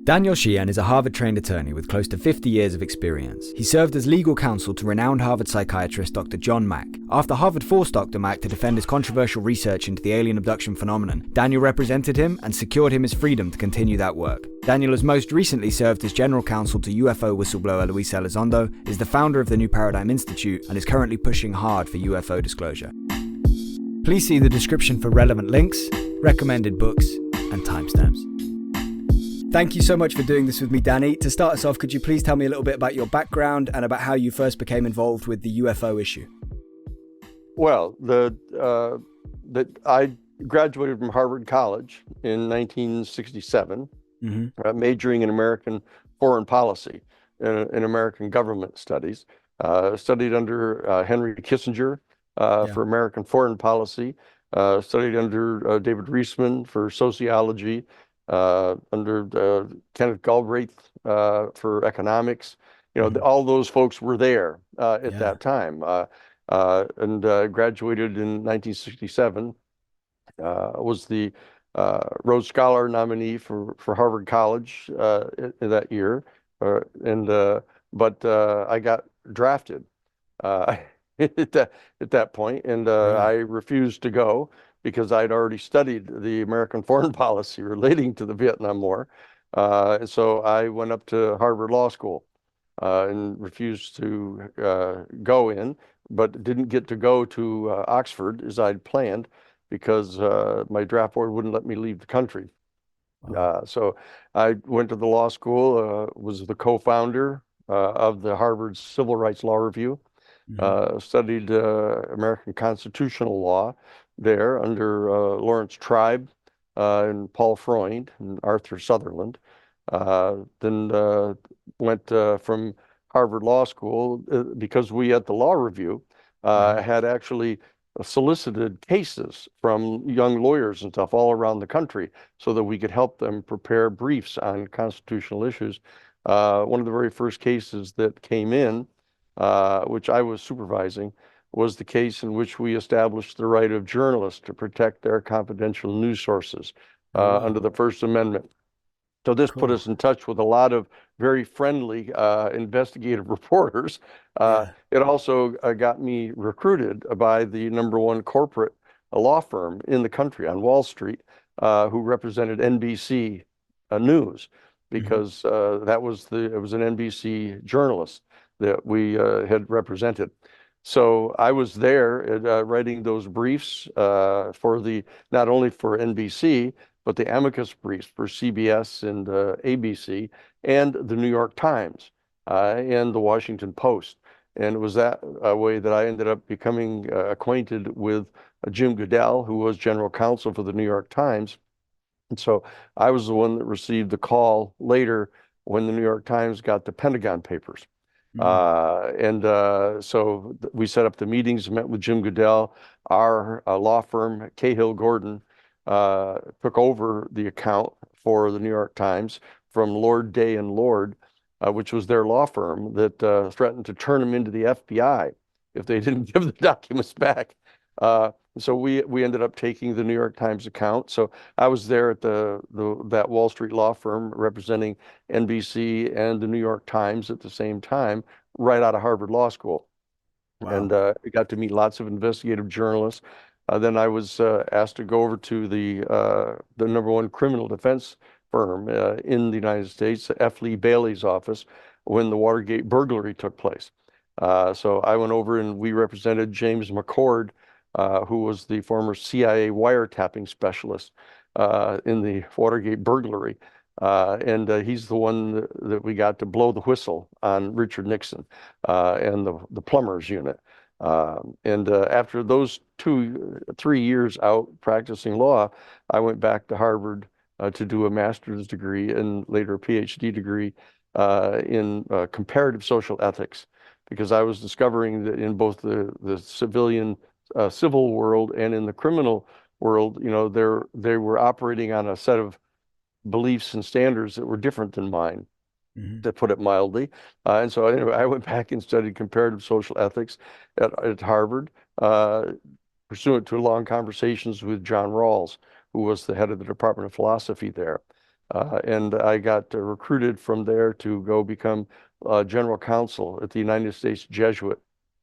Daniel Sheehan is a Harvard-trained attorney with close to 50 years of experience. He served as legal counsel to renowned Harvard psychiatrist Dr. John Mack. After Harvard forced Dr. Mack to defend his controversial research into the alien abduction phenomenon, Daniel represented him and secured him his freedom to continue that work. Daniel has most recently served as General Counsel to UFO whistleblower Luis Elizondo, is the founder of the New Paradigm Institute, and is currently pushing hard for UFO disclosure. Please see the description for relevant links, recommended books, and timestamps. Thank you so much for doing this with me, Danny. To start us off, could you please tell me a little bit about your background and about how you first became involved with the UFO issue? Well, I graduated from Harvard College in 1967, majoring in American foreign policy in American government studies. Studied under Henry Kissinger for American foreign policy. Studied under David Reisman for sociology. Under Kenneth Galbraith for economics. All those folks were there at that time, and graduated in 1967. Was the Rhodes Scholar nominee for Harvard College in that year, but I got drafted at that point, and I refused to go, because I'd already studied the American foreign policy relating to the Vietnam War. And so I went up to Harvard Law School and refused to go in, but didn't get to go to Oxford as I'd planned, because my draft board wouldn't let me leave the country. So I went to the law school, was the co-founder of the Harvard Civil Rights Law Review, studied American constitutional law there under Lawrence Tribe and Paul Freund and Arthur Sutherland. Then went from Harvard Law School, because we at the Law Review had actually solicited cases from young lawyers and stuff all around the country so that we could help them prepare briefs on constitutional issues. One of the very first cases that came in, which I was supervising, was the case in which we established the right of journalists to protect their confidential news sources under the First Amendment. So this put us in touch with a lot of very friendly investigative reporters. It also got me recruited by the #1 corporate law firm in the country on Wall Street, who represented NBC News, because it was an NBC journalist that we had represented. So I was there writing those briefs for not only for NBC, but the amicus briefs for CBS and ABC and the New York Times and the Washington Post. And it was that way that I ended up becoming acquainted with Jim Goodell, who was general counsel for the New York Times. And so I was the one that received the call later when the New York Times got the Pentagon Papers. So we set up the meetings, met with Jim Goodell. Our law firm, Cahill Gordon, took over the account for the New York Times from Lord Day and Lord, which was their law firm that threatened to turn them into the FBI if they didn't give the documents back. So we ended up taking the New York Times account. So I was there at that Wall Street law firm representing NBC and the New York Times at the same time, right out of Harvard Law School. Wow. And I got to meet lots of investigative journalists. Then I was asked to go over to the #1 criminal defense firm in the United States, F. Lee Bailey's office, when the Watergate burglary took place. So I went over and we represented James McCord, who was the former CIA wiretapping specialist in the Watergate burglary. And he's the one that we got to blow the whistle on Richard Nixon and the plumbers unit. After those 3 years out practicing law, I went back to Harvard to do a master's degree and later a PhD degree in comparative social ethics, because I was discovering that in both the civil world and in the criminal world, they were operating on a set of beliefs and standards that were different than mine, to put it mildly. And so anyway, I went back and studied comparative social ethics at Harvard, pursuant to long conversations with John Rawls, who was the head of the Department of Philosophy there. And I got recruited from there to go become General Counsel at the United States Jesuit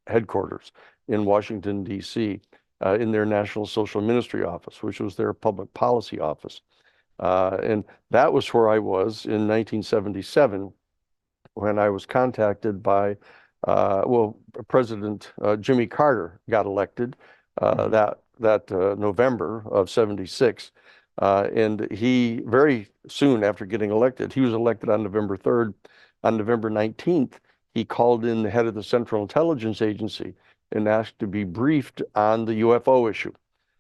headquarters in Washington, D.C., in their National Social Ministry Office, which was their public policy office. And that was where I was in 1977 when I was contacted by, President Jimmy Carter got elected that November of '76. And he, very soon after getting elected, he was elected on November 3rd. On November 19th, he called in the head of the Central Intelligence Agency and asked to be briefed on the UFO issue.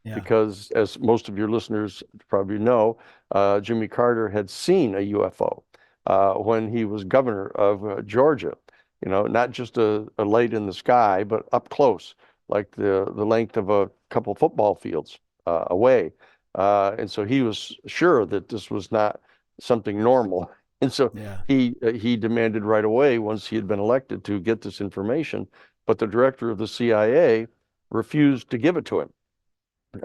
Yeah. Because, as most of your listeners probably know, Jimmy Carter had seen a UFO when he was governor of Georgia. You know, not just a light in the sky, but up close, like the length of a couple football fields away. And so he was sure that this was not something normal. And so he demanded right away, once he had been elected, to get this information. But the director of the CIA refused to give it to him.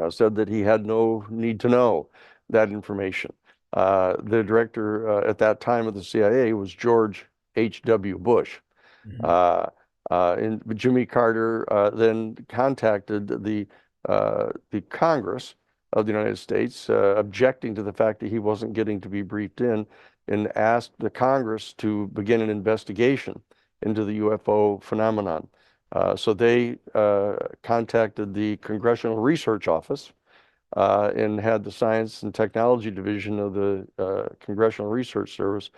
Said that he had no need to know that information. The director at that time of the CIA was George H.W. Bush. And Jimmy Carter then contacted the Congress of the United States, objecting to the fact that he wasn't getting to be briefed in, and asked the Congress to begin an investigation into the UFO phenomenon. So they contacted the Congressional Research Office and had the Science and Technology Division of the Congressional Research Service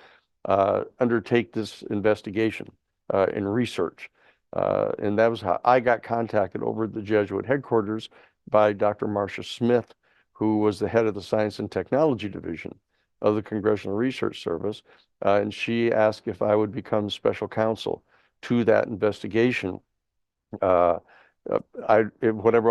undertake this investigation and research. And that was how I got contacted over at the Jesuit headquarters by Dr. Marcia Smith, who was the head of the Science and Technology Division of the Congressional Research Service. And she asked if I would become special counsel to that investigation. Whatever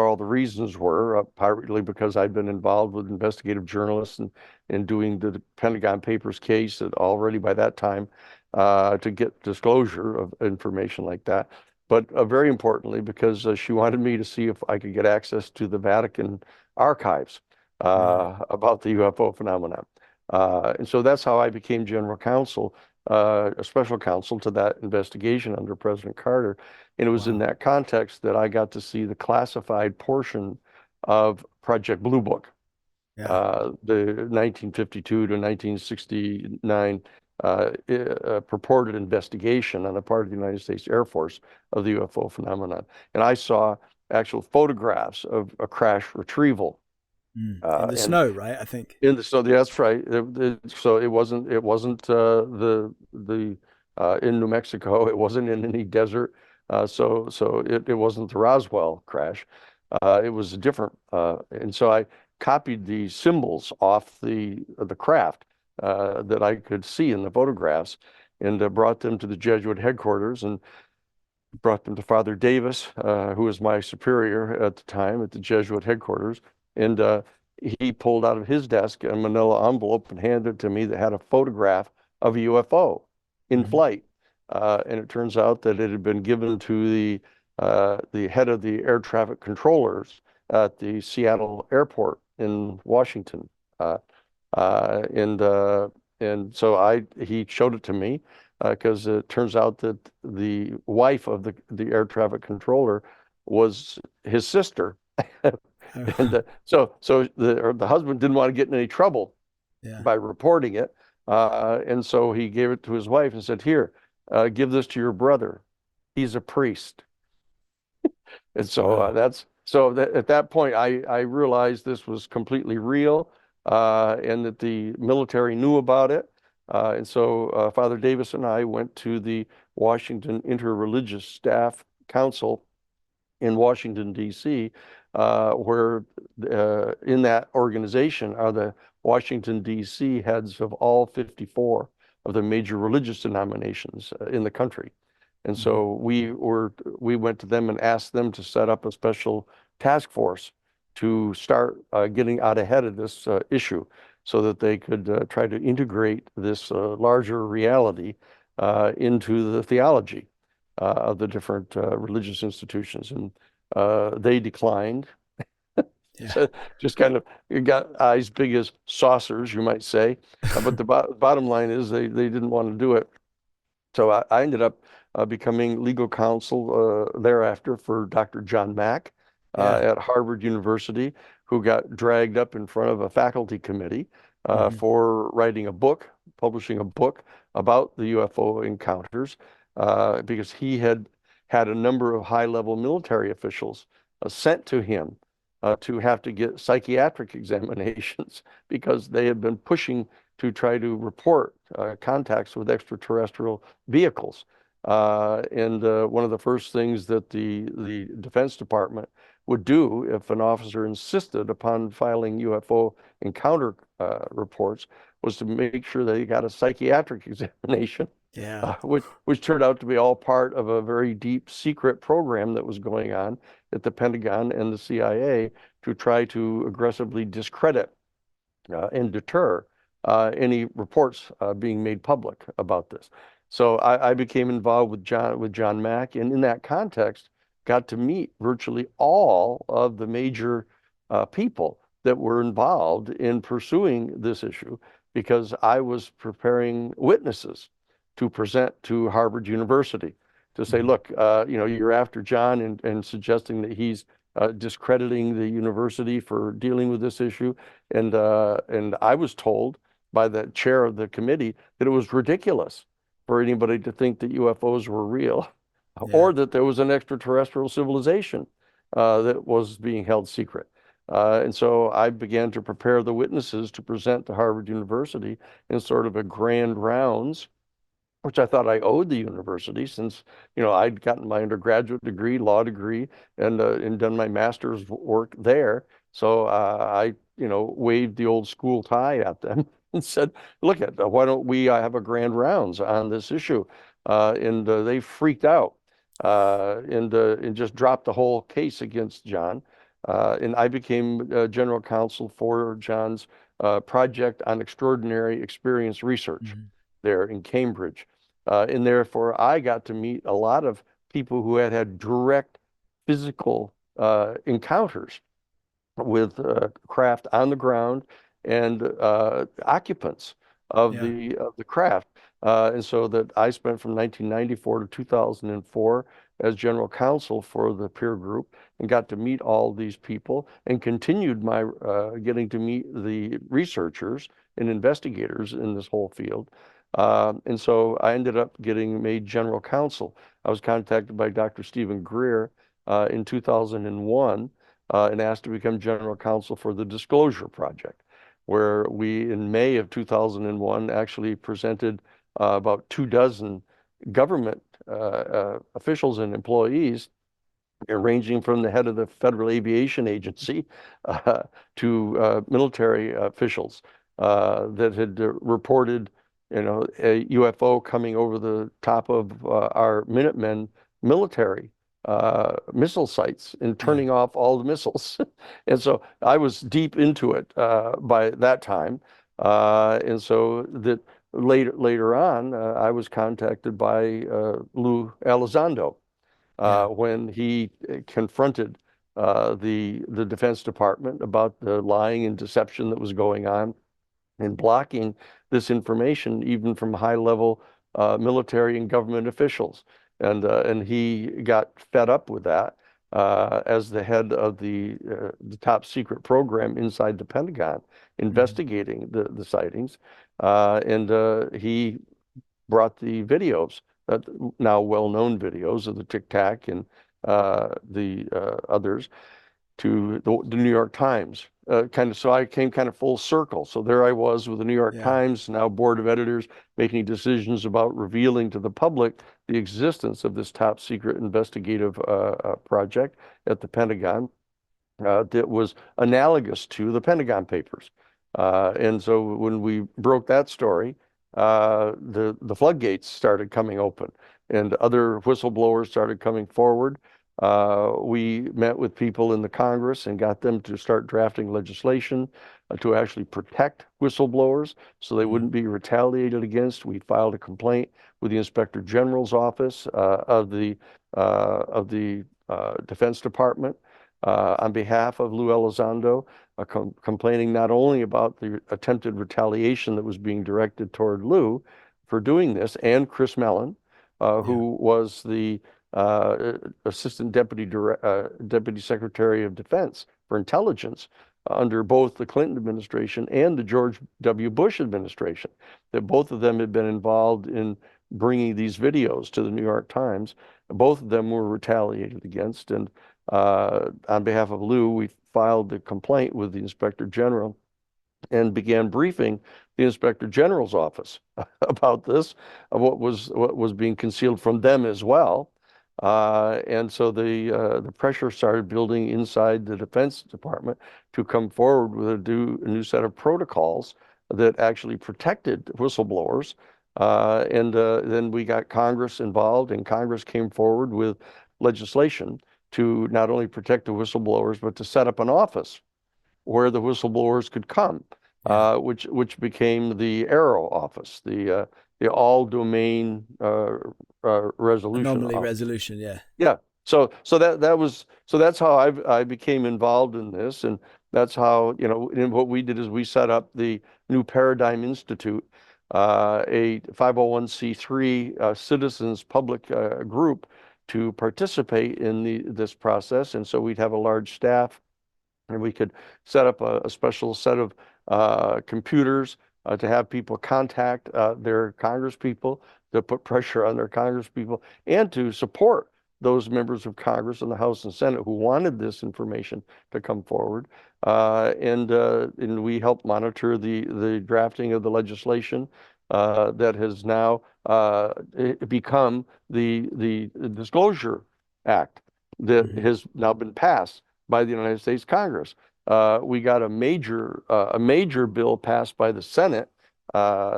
all the reasons were, partly because I'd been involved with investigative journalists and doing the Pentagon Papers case already by that time to get disclosure of information like that. But very importantly, because she wanted me to see if I could get access to the Vatican archives about the UFO phenomenon. And so that's how I became General Counsel, a special counsel to that investigation under President Carter. And it was in that context that I got to see the classified portion of Project Blue Book, the 1952 to 1969 purported investigation on the part of the United States Air Force of the UFO phenomenon. And I saw actual photographs of a crash retrieval. In the snow, right? I think. In the snow, that's right. So it wasn't in New Mexico. It wasn't in any desert. So it wasn't the Roswell crash. It was different. And so I copied the symbols off the craft that I could see in the photographs, and brought them to the Jesuit headquarters and brought them to Father Davis, who was my superior at the time at the Jesuit headquarters. And he pulled out of his desk a manila envelope and handed it to me that had a photograph of a UFO in flight. And it turns out that it had been given to the head of the air traffic controllers at the Seattle airport in Washington. And so he showed it to me because it turns out that the wife of the air traffic controller was his sister. And so the husband didn't want to get in any trouble by reporting it. And so he gave it to his wife and said, "Here, give this to your brother. He's a priest." And so at that point, I realized this was completely real, and that the military knew about it. And so Father Davis and I went to the Washington Interreligious Staff Council in Washington, D.C., where in that organization are the Washington, D.C. heads of all 54 of the major religious denominations in the country. And so we went to them and asked them to set up a special task force to start getting out ahead of this issue, so that they could try to integrate this larger reality into the theology of the different religious institutions. And they declined. So just kind of, you got eyes big as saucers, you might say. But the bottom line is they didn't want to do it. So I ended up becoming legal counsel thereafter for Dr. John Mack at Harvard University, who got dragged up in front of a faculty committee for writing a book, publishing a book about the UFO encounters, because he had a number of high-level military officials sent to him to have to get psychiatric examinations because they had been pushing to try to report contacts with extraterrestrial vehicles. And one of the first things that the Defense Department would do if an officer insisted upon filing UFO encounter reports was to make sure that he got a psychiatric examination, which turned out to be all part of a very deep secret program that was going on at the Pentagon and the CIA to try to aggressively discredit and deter any reports being made public about this. So I became involved with John Mack, and in that context, got to meet virtually all of the major people that were involved in pursuing this issue, because I was preparing witnesses to present to Harvard University to say, look, you're after John and suggesting that he's discrediting the university for dealing with this issue. And I was told by the chair of the committee that it was ridiculous for anybody to think that UFOs were real or that there was an extraterrestrial civilization that was being held secret. And so I began to prepare the witnesses to present to Harvard University in sort of a grand rounds, which I thought I owed the university since, I'd gotten my undergraduate degree, law degree, and done my master's work there. So I waved the old school tie at them and said, look, why don't we have a grand rounds on this issue? And they freaked out and just dropped the whole case against John. And I became general counsel for John's project on extraordinary experience research there in Cambridge. And therefore, I got to meet a lot of people who had direct physical encounters with craft on the ground and occupants of the craft. And so that I spent from 1994 to 2004 as general counsel for the peer group and got to meet all these people and continued my getting to meet the researchers and investigators in this whole field. And so I ended up getting made general counsel. I was contacted by Dr. Stephen Greer in 2001 and asked to become general counsel for the Disclosure Project, where we, in May of 2001, actually presented about 24 government officials and employees, ranging from the head of the Federal Aviation Agency to military officials that had reported a UFO coming over the top of our Minutemen military missile sites and turning off all the missiles. And so I was deep into it by that time. And so that later on, I was contacted by Luis Elizondo when he confronted the Defense Department about the lying and deception that was going on and blocking this information even from high-level military and government officials. And he got fed up with that as the head of the top secret program inside the Pentagon, investigating the sightings. And he brought the videos, now well-known videos of the Tic Tac and the others, to the New York Times. So I came kind of full circle. So there I was with the New York Times, now board of editors, making decisions about revealing to the public the existence of this top secret investigative project at the Pentagon that was analogous to the Pentagon Papers. And so when we broke that story, the floodgates started coming open and other whistleblowers started coming forward. We met with people in the Congress and got them to start drafting legislation to actually protect whistleblowers so they wouldn't be retaliated against. We filed a complaint with the Inspector General's office of the Defense Department on behalf of Luis Elizondo, complaining not only about the attempted retaliation that was being directed toward Lou for doing this, and Chris Mellon, who was the Assistant Deputy Secretary of Defense for Intelligence under both the Clinton administration and the George W. Bush administration, that both of them had been involved in bringing these videos to the New York Times. Both of them were retaliated against, and on behalf of Lou, we filed the complaint with the Inspector General and began briefing the Inspector General's office about this, of what was being concealed from them as well. And so the pressure started building inside the Defense Department to come forward with a new set of protocols that actually protected whistleblowers. And then we got Congress involved, and Congress came forward with legislation to not only protect the whistleblowers, but to set up an office where the whistleblowers could come, which became the ARROW office, the all domain resolution. Anomaly resolution, yeah. Yeah. So that's how I became involved in this, and that's how, and what we did is we set up the New Paradigm Institute, a 501c3 citizens public group to participate in this process. And so we'd have a large staff, and we could set up a special set of computers to have people contact their congresspeople, to put pressure on their congresspeople, and to support those members of Congress in the House and Senate who wanted this information to come forward. And we helped monitor the drafting of the legislation that has now become the Disclosure Act that has now been passed by the United States Congress. We got a major bill passed by the Senate,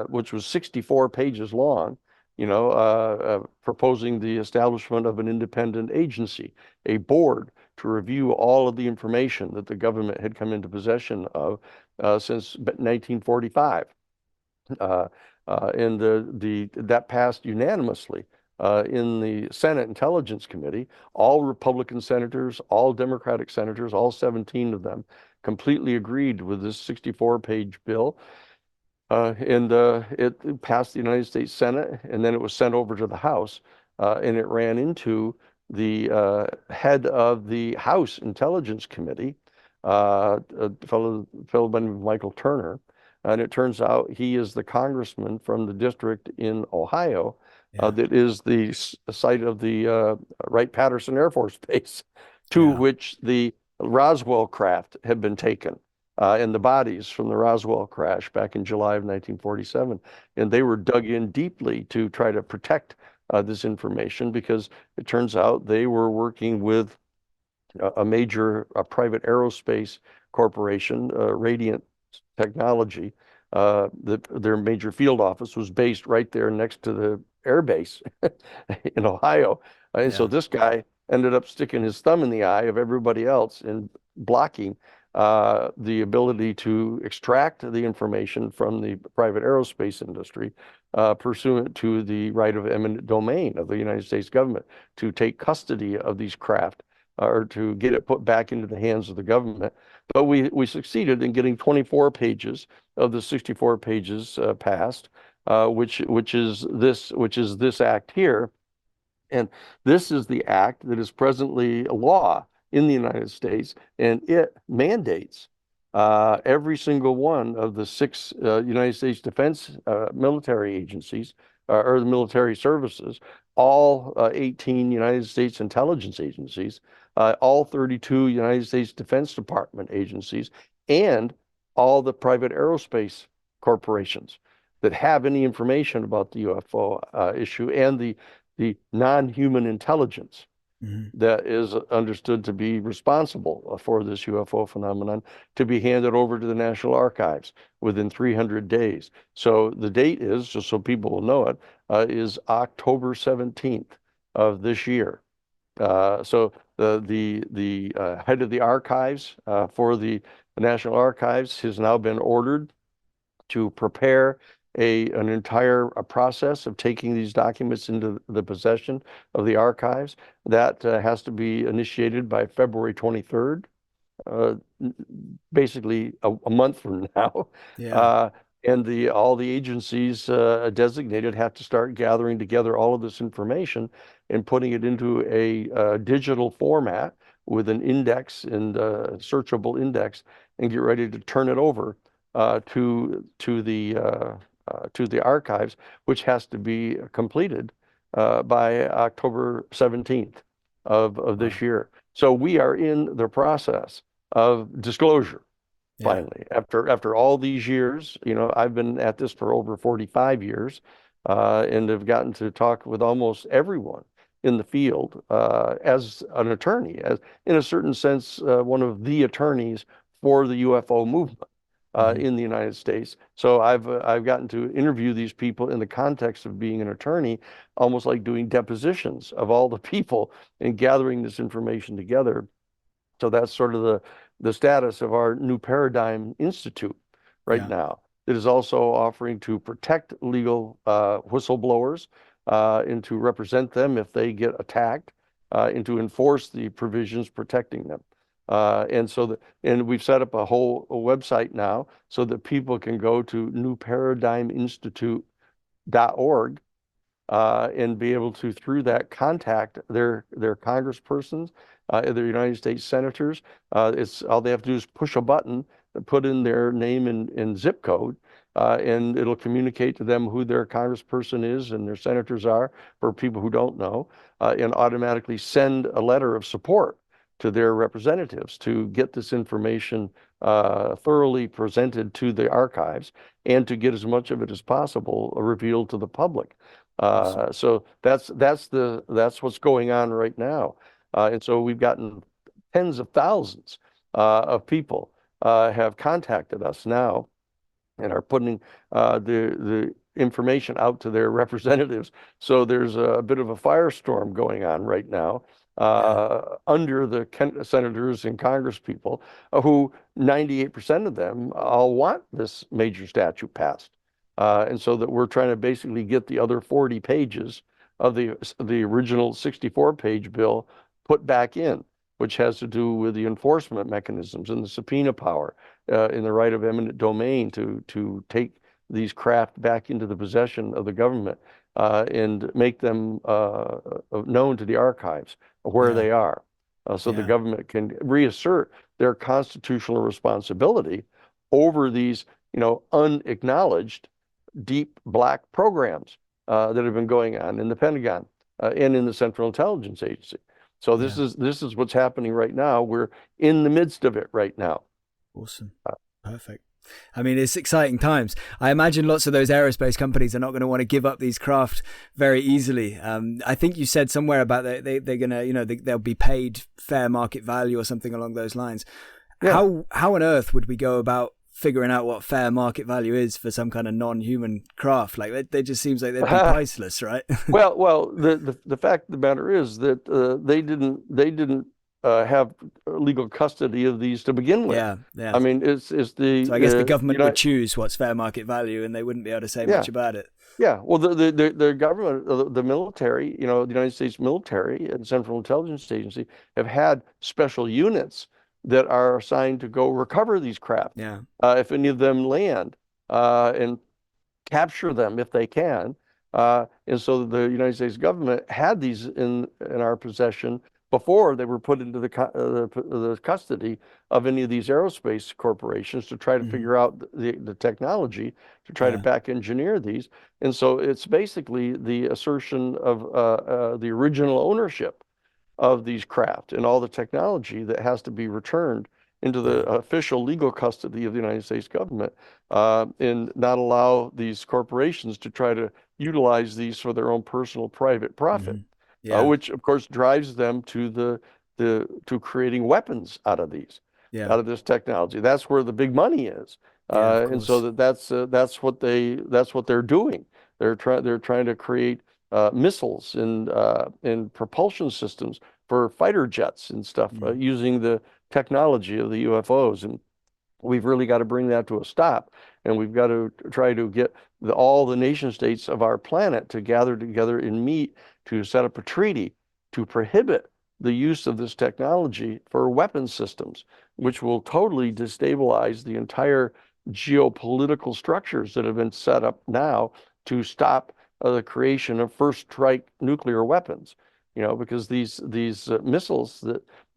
which was 64 pages long, proposing the establishment of an independent agency, a board to review all of the information that the government had come into possession of since 1945. And that passed unanimously in the Senate Intelligence Committee. All Republican senators, all Democratic senators, all 17 of them completely agreed with this 64-page bill. And it passed the United States Senate, and then it was sent over to the House, and it ran into the head of the House Intelligence Committee, a fellow by the name of Michael Turner. And it turns out he is the congressman from the district in Ohio that is the site of the Wright-Patterson Air Force Base, to which the Roswell craft had been taken, and the bodies from the Roswell crash back in July of 1947. And they were dug in deeply to try to protect this information, because it turns out they were working with a major private aerospace corporation, Radiant Technology. Their major field office was based right there next to the air base in Ohio. And so this guy ended up sticking his thumb in the eye of everybody else and blocking the ability to extract the information from the private aerospace industry, pursuant to the right of eminent domain of the United States government to take custody of these craft, or to get it put back into the hands of the government. But we succeeded in getting 24 pages of the 64 pages passed, which is this act here. And this is the act that is presently law in the United States, and it mandates every single one of the 6 United States defense military agencies, or the military services, all 18 United States intelligence agencies, all 32 United States Defense Department agencies, and all the private aerospace corporations that have any information about the UFO issue, and the non-human intelligence that is understood to be responsible for this UFO phenomenon, to be handed over to the National Archives within 300 days. So the date is, just so people will know it, is October 17th of this year. So the head of the archives for the National Archives has now been ordered to prepare an entire process of taking these documents into the possession of the archives. That has to be initiated by February 23rd, basically a month from now. Yeah. And all the agencies designated have to start gathering together all of this information and putting it into a digital format with an index and searchable index, and get ready to turn it over to the archives, which has to be completed by October 17th of this year. So we are in the process of disclosure. Finally, after all these years, I've been at this for over 45 years, and have gotten to talk with almost everyone in the field as an attorney, as in a certain sense, one of the attorneys for the UFO movement in the United States. So I've gotten to interview these people in the context of being an attorney, almost like doing depositions of all the people and gathering this information together. So that's sort of the status of our New Paradigm Institute right now. It is also offering to protect legal whistleblowers and to represent them if they get attacked, and to enforce the provisions protecting them. And we've set up a whole website now so that people can go to newparadigminstitute.org and be able to, through that, contact their congresspersons, their United States senators. It's all they have to do is push a button, put in their name and zip code, and it'll communicate to them who their congressperson is and their senators are, for people who don't know, and automatically send a letter of support to their representatives to get this information thoroughly presented to the archives, and to get as much of it as possible revealed to the public. So that's what's going on right now. And so we've gotten tens of thousands of people have contacted us now and are putting the information out to their representatives. So there's a bit of a firestorm going on right now under the senators and congresspeople, who 98% of them all want this major statute passed. And so that we're trying to basically get the other 40 pages of the original 64-page bill put back in, which has to do with the enforcement mechanisms and the subpoena power in the right of eminent domain to take these craft back into the possession of the government and make them known to the archives where they are, so the government can reassert their constitutional responsibility over these, unacknowledged deep black programs that have been going on in the Pentagon and in the Central Intelligence Agency. So this is what's happening right now. We're in the midst of it right now. Awesome. Perfect. I mean, it's exciting times. I imagine lots of those aerospace companies are not going to want to give up these craft very easily. I think you said somewhere about they're going to, they'll be paid fair market value or something along those lines. Yeah. How on earth would we go about figuring out what fair market value is for some kind of non-human craft? Like, they just seems like they'd be priceless, right? well, the fact of the matter is that they didn't have legal custody of these to begin with. Yeah. I mean, it's the. So I guess the government would choose what's fair market value, and they wouldn't be able to say much about it. Yeah. Well, the government, the military, the United States military and Central Intelligence Agency have had special units that are assigned to go recover these craft. Yeah. If any of them land, and capture them if they can. And so the United States government had these in our possession before they were put into the custody of any of these aerospace corporations, to try to figure out the technology to try to back engineer these. And so it's basically the assertion of the original ownership of these craft and all the technology that has to be returned into the official legal custody of the United States government, and not allow these corporations to try to utilize these for their own personal private profit, which of course drives them to creating weapons out of these, out of this technology. That's where the big money is, and so that's what they're doing. They're trying to create missiles and propulsion systems for fighter jets and stuff, using the technology of the UFOs. And we've really got to bring that to a stop. and we've got to try to get all the nation states of our planet to gather together and meet to set up a treaty to prohibit the use of this technology for weapon systems, which will totally destabilize the entire geopolitical structures that have been set up now to stop the creation of first strike nuclear weapons. Because these missiles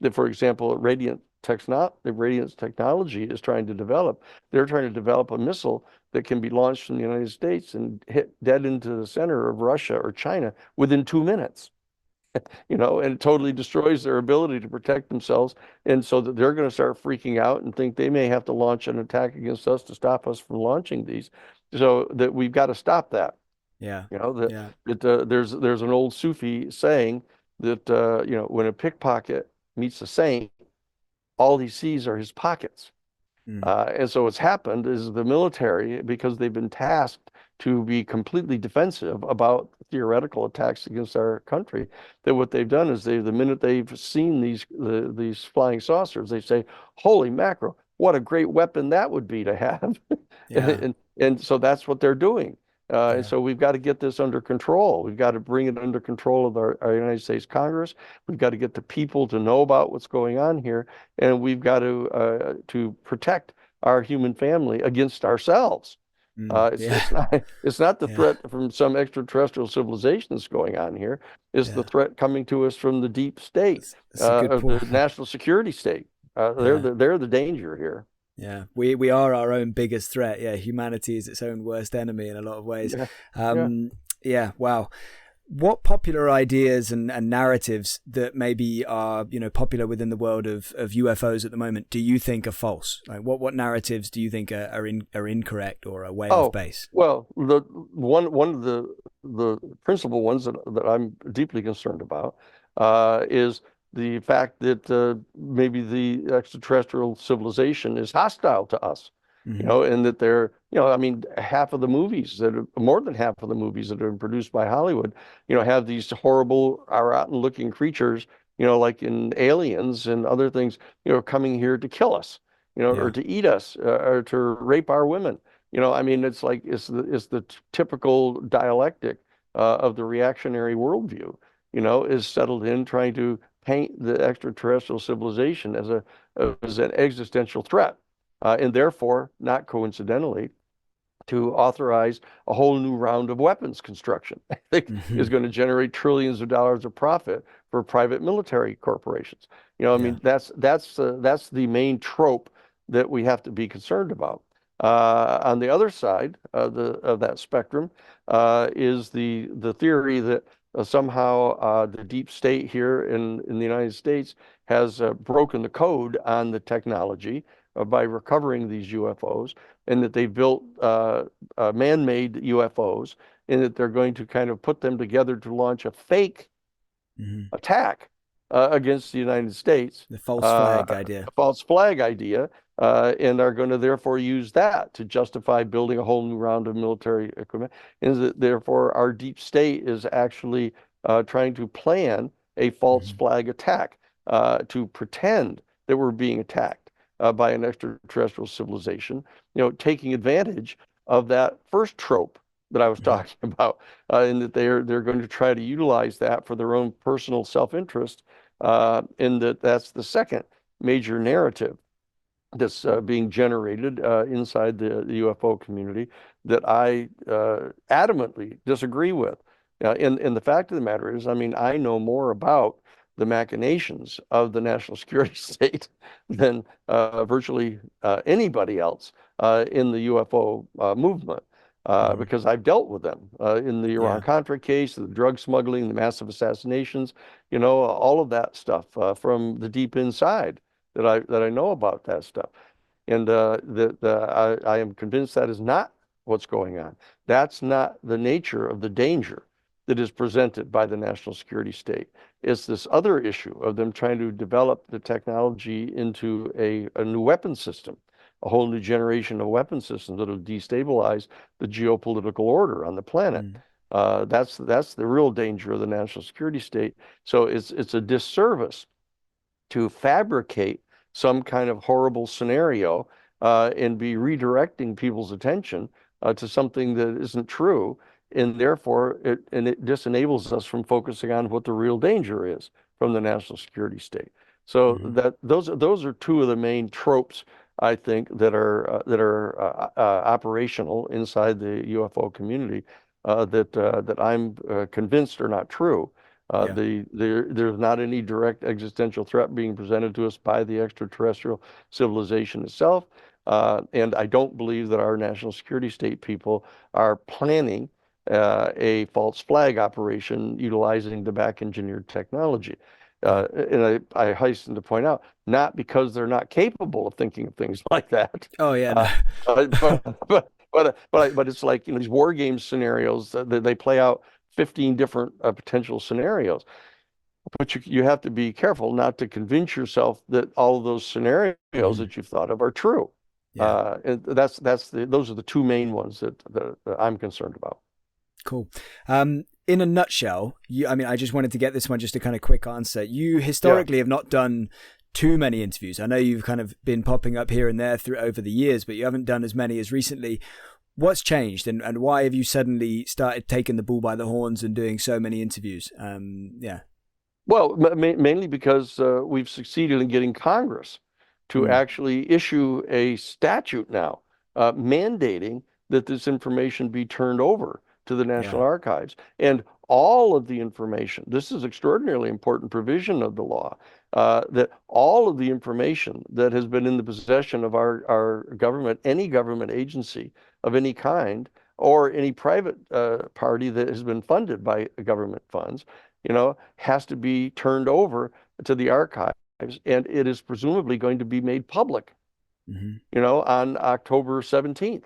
that, for example, Radiance Technology is trying to develop, they're trying to develop a missile that can be launched from the United States and hit dead into the center of Russia or China within 2 minutes. And it totally destroys their ability to protect themselves. And so that they're going to start freaking out and think they may have to launch an attack against us to stop us from launching these. So that we've got to stop that. Yeah. There's an old Sufi saying that, when a pickpocket meets a saint, all he sees are his pockets. And so what's happened is the military, because they've been tasked to be completely defensive about theoretical attacks against our country, that what they've done is the minute they've seen these flying saucers, they say, "Holy mackerel, what a great weapon that would be to have." Yeah. and so that's what they're doing. And so we've got to get this under control. We've got to bring it under control of our United States Congress. We've got to get the people to know about what's going on here, and we've got to protect our human family against ourselves. It's not the threat from some extraterrestrial civilization that's going on here. It's the threat coming to us from the deep state, of the national security state. They're the danger here. Yeah, we are our own biggest threat. Yeah, humanity is its own worst enemy in a lot of ways. Wow. What popular ideas and narratives that maybe are popular within the world of UFOs at the moment do you think are false? Like what narratives do you think are incorrect or are way off base? Well, the one of the principal ones that I'm deeply concerned about is the fact that maybe the extraterrestrial civilization is hostile to us, and that they're, I mean, more than half of the movies that have been produced by Hollywood, have these horrible, rotten-looking creatures, like in Aliens and other things, coming here to kill us, or to eat us, or to rape our women. I mean, it's like it's the typical dialectic of the reactionary worldview, is settled in trying to paint the extraterrestrial civilization as an existential threat, and therefore, not coincidentally, to authorize a whole new round of weapons construction. I think is going to generate trillions of dollars of profit for private military corporations. I mean, that's the main trope that we have to be concerned about. On the other side of that spectrum is the theory that somehow the deep state here in the United States has broken the code on the technology by recovering these UFOs, and that they've built man-made UFOs, and that they're going to kind of put them together to launch a fake attack against the United States. The false flag idea. The false flag idea, and are going to therefore use that to justify building a whole new round of military equipment. And that therefore our deep state is actually trying to plan a false flag attack to pretend that we're being attacked by an extraterrestrial civilization, taking advantage of that first trope that I was talking about, and that they're going to try to utilize that for their own personal self-interest, and that's the second major narrative that's being generated inside the UFO community that I adamantly disagree with. And the fact of the matter is, I mean, I know more about the machinations of the national security state than virtually anybody else in the UFO movement. Because I've dealt with them in the Iran-Contra case, the drug smuggling, the massive assassinations, all of that stuff from the deep inside that I know about that stuff. And I am convinced that is not what's going on. That's not the nature of the danger that is presented by the national security state. It's this other issue of them trying to develop the technology into a new weapon system, a whole new generation of weapon systems that will destabilize the geopolitical order on the planet. That's the real danger of the national security state. So it's a disservice to fabricate some kind of horrible scenario and be redirecting people's attention to something that isn't true. And therefore, it disenables us from focusing on what the real danger is from the national security state. So those are two of the main tropes, I think, that are operational inside the UFO community that I'm convinced are not true. There's not any direct existential threat being presented to us by the extraterrestrial civilization itself. And I don't believe that our national security state people are planning a false flag operation utilizing the back engineered technology. And I hasten to point out, not because they're not capable of thinking of things like that. Oh yeah. But it's like, these war game scenarios that they play out 15 different potential scenarios. But you have to be careful not to convince yourself that all of those scenarios that you've thought of are true. And those are the two main ones that I'm concerned about. Cool. In a nutshell, I just wanted to get this one just a kind of quick answer. You historically have not done too many interviews. I know you've kind of been popping up here and there over the years, but you haven't done as many as recently. What's changed, and why have you suddenly started taking the bull by the horns and doing so many interviews? Well, mainly because we've succeeded in getting Congress to actually issue a statute now mandating that this information be turned over to the National Archives. And all of the information, this is extraordinarily important provision of the law, that all of the information that has been in the possession of our government, any government agency of any kind, or any private party that has been funded by government funds, has to be turned over to the archives, and it is presumably going to be made public, on October 17th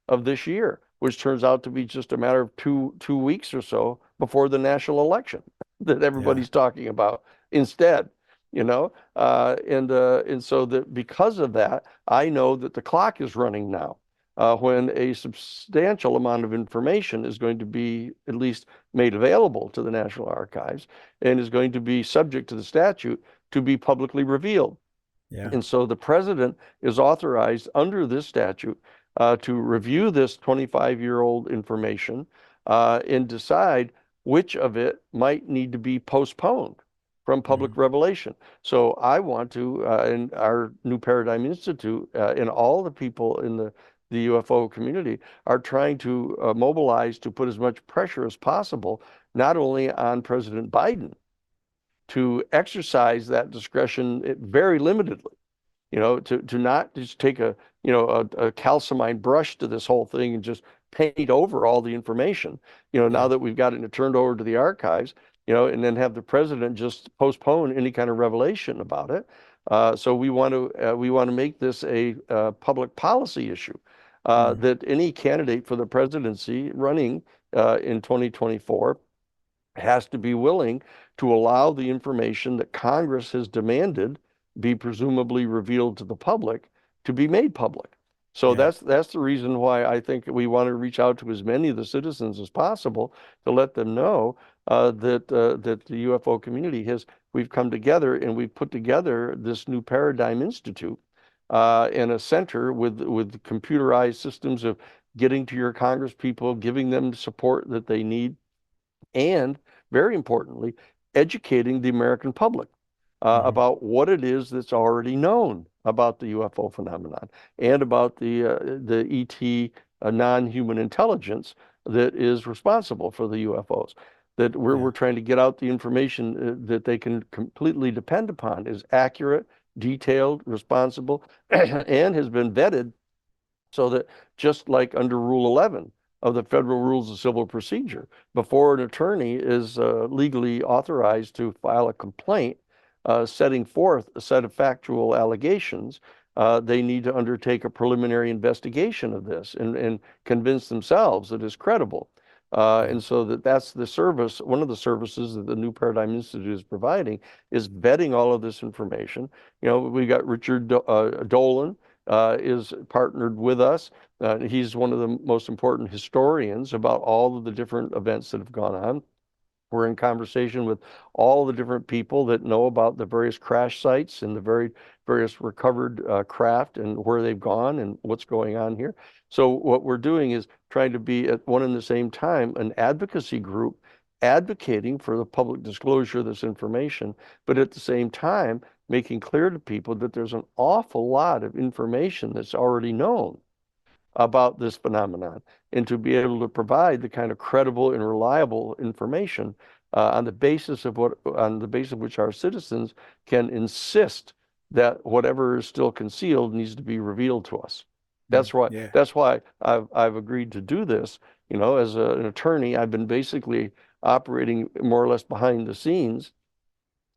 of this year, which turns out to be just a matter of two weeks or so before the national election that everybody's talking about instead, and so that because of that, I know that the clock is running now. When a substantial amount of information is going to be at least made available to the National Archives and is going to be subject to the statute to be publicly revealed. And so the president is authorized under this statute to review this 25-year-old information and decide which of it might need to be postponed from public revelation. So I want to, in our New Paradigm Institute, and all the people in the UFO community are trying to mobilize to put as much pressure as possible, not only on President Biden to exercise that discretion very limitedly, to not just take a calcimined brush to this whole thing and just paint over all the information, now that we've got it turned over to the archives, and then have the president just postpone any kind of revelation about it. So we want to make this a public policy issue, that any candidate for the presidency running in 2024 has to be willing to allow the information that Congress has demanded be presumably revealed to the public to be made public. So that's the reason why I think we want to reach out to as many of the citizens as possible to let them know that the UFO community we've come together and we've put together this New Paradigm Institute in a center with computerized systems of getting to your Congress people, giving them the support that they need, and very importantly, educating the American public about what it is that's already known about the UFO phenomenon and about the ET non-human intelligence that is responsible for the UFOs. That we're trying to get out the information that they can completely depend upon is accurate, detailed, responsible, and has been vetted so that just like under Rule 11 of the Federal Rules of Civil Procedure, before an attorney is legally authorized to file a complaint setting forth a set of factual allegations, they need to undertake a preliminary investigation of this and convince themselves that it's credible. And so that's the service, one of the services that the New Paradigm Institute is providing is vetting all of this information. We got Richard Dolan is partnered with us. He's one of the most important historians about all of the different events that have gone on. We're in conversation with all the different people that know about the various crash sites and the various recovered craft and where they've gone and what's going on here. So what we're doing is trying to be at one and the same time an advocacy group advocating for the public disclosure of this information, but at the same time making clear to people that there's an awful lot of information that's already known about this phenomenon, and to be able to provide the kind of credible and reliable information on the basis of which our citizens can insist that whatever is still concealed needs to be revealed to us. That's why I've agreed to do this. You know, as an attorney, I've been basically operating more or less behind the scenes,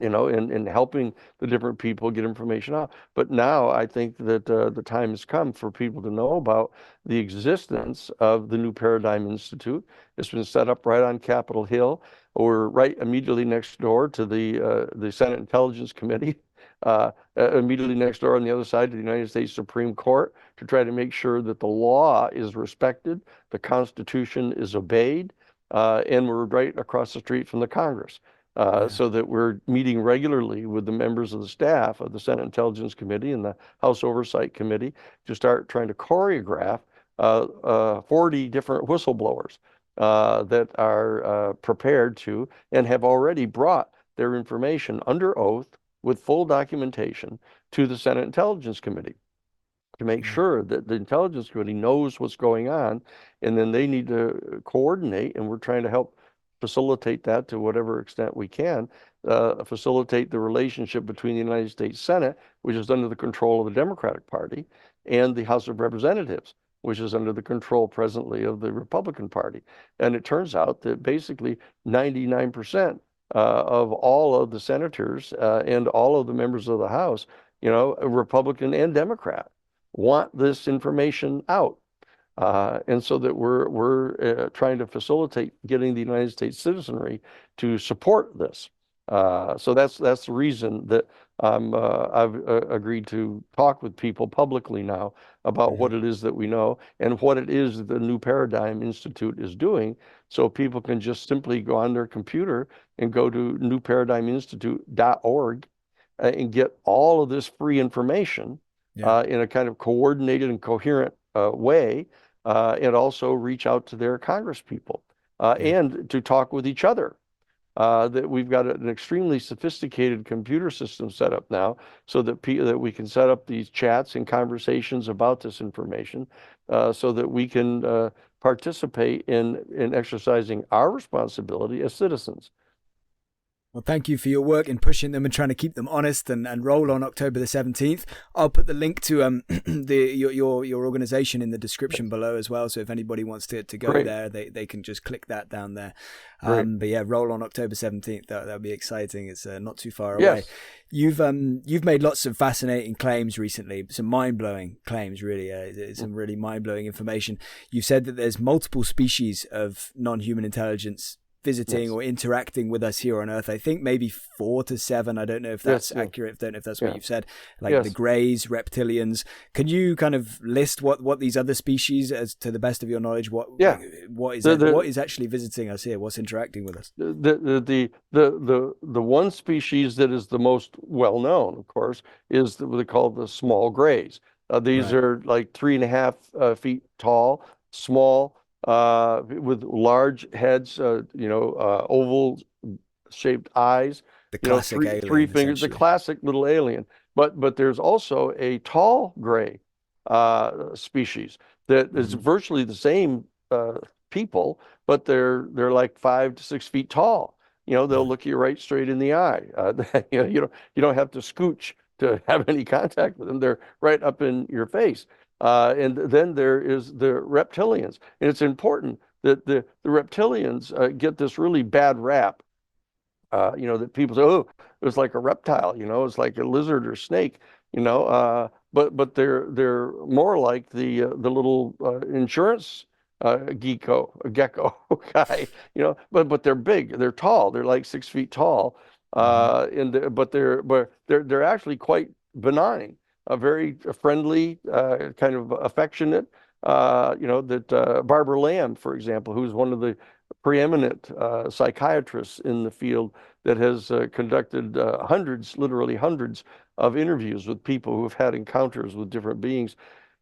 you know, and helping the different people get information out. But now I think that the time has come for people to know about the existence of the New Paradigm Institute. It's been set up right on Capitol Hill. We're right immediately next door to the Senate Intelligence Committee, immediately next door on the other side to the United States Supreme Court, to try to make sure that the law is respected, the Constitution is obeyed, and we're right across the street from the Congress. So that we're meeting regularly with the members of the staff of the Senate Intelligence Committee and the House Oversight Committee to start trying to choreograph 40 different whistleblowers that are prepared to and have already brought their information under oath with full documentation to the Senate Intelligence Committee to make sure that the Intelligence Committee knows what's going on, and then they need to coordinate, and we're trying to help facilitate that to whatever extent we can, facilitate the relationship between the United States Senate, which is under the control of the Democratic Party, and the House of Representatives, which is under the control presently of the Republican Party. And it turns out that basically 99% of all of the senators and all of the members of the House, you know, Republican and Democrat, want this information out. And so that we're trying to facilitate getting the United States citizenry to support this. So that's the reason that I've agreed to talk with people publicly now about what it is that we know and what it is that the New Paradigm Institute is doing, so people can just simply go on their computer and go to newparadigminstitute.org and get all of this free information in a kind of coordinated and coherent way. And also reach out to their congresspeople and to talk with each other. That we've got an extremely sophisticated computer system set up now, so that that we can set up these chats and conversations about this information, so that we can participate in exercising our responsibility as citizens. Well, thank you for your work in pushing them and trying to keep them honest and roll on October the 17th. I'll put the link to your organization in the description below as well. So if anybody wants to go there, they can just click that down there. But yeah, roll on October 17th. That'll be exciting. It's not too far away. You've made lots of fascinating claims recently, some mind-blowing claims, really. Some really mind-blowing information. You've said that there's multiple species of non-human intelligence visiting or interacting with us here on Earth. I think maybe 4 to 7. I don't know if that's accurate. I don't know if that's what you've said. Like the Greys, reptilians. Can you kind of list what these other species, as to the best of your knowledge, what is actually visiting us here? What's interacting with us? The one species that is the most well known, of course, is what they call the small Greys. These are like 3.5 feet tall, small, with large heads, oval shaped eyes, the classic alien, three fingers, the classic little alien. But there's also a tall gray species that is virtually the same people, but they're like 5 to 6 feet tall. You know, they'll look you right straight in the eye. You don't have to scooch to have any contact with them. They're right up in your face. And then there is the reptilians. And it's important that the reptilians get this really bad rap, that people say, oh, it was like a reptile, it's like a lizard or snake, but they're more like the little insurance gecko guy, but they're big, they're tall, they're like 6 feet tall, but they're actually quite benign. Very friendly, kind of affectionate, that Barbara Lamb, for example, who's one of the preeminent psychiatrist in the field that has conducted hundreds, literally hundreds of interviews with people who have had encounters with different beings.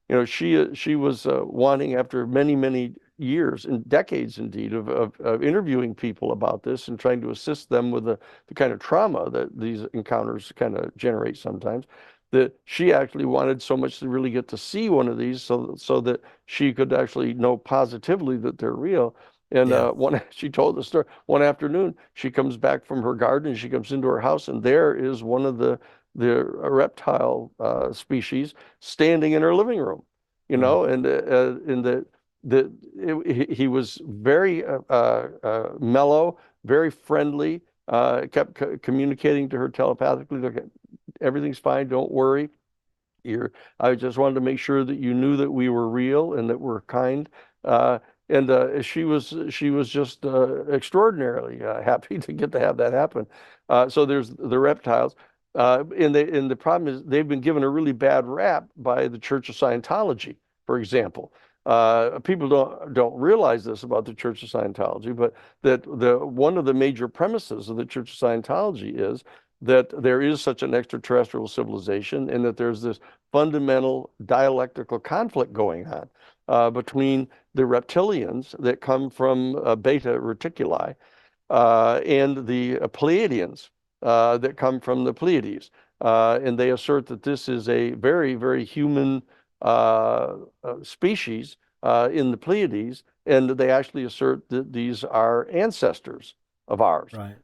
You know, she was wanting, after many years and decades indeed of interviewing people about this and trying to assist them with the kind of trauma that these encounters kind of generate sometimes, that she actually wanted so much to really get to see one of these so that she could actually know positively that they're real. And she told the story, one afternoon, she comes back from her garden, she comes into her house, and there is one of the reptile species standing in her living room, you know, and he was very mellow, very friendly, kept communicating to her telepathically, look, everything's fine, don't worry. I just wanted to make sure that you knew that we were real and that we're kind. And she was just extraordinarily happy to get to have that happen. So there's the reptiles. And the problem is they've been given a really bad rap by the Church of Scientology, for example. People don't realize this about the Church of Scientology, but that one of the major premises of the Church of Scientology is that there is such an extraterrestrial civilization, and that there's this fundamental dialectical conflict going on between the reptilians that come from Beta Reticuli and the Pleiadians that come from the Pleiades. And they assert that this is a very human species in the Pleiades, and they actually assert that these are ancestors of ours, right.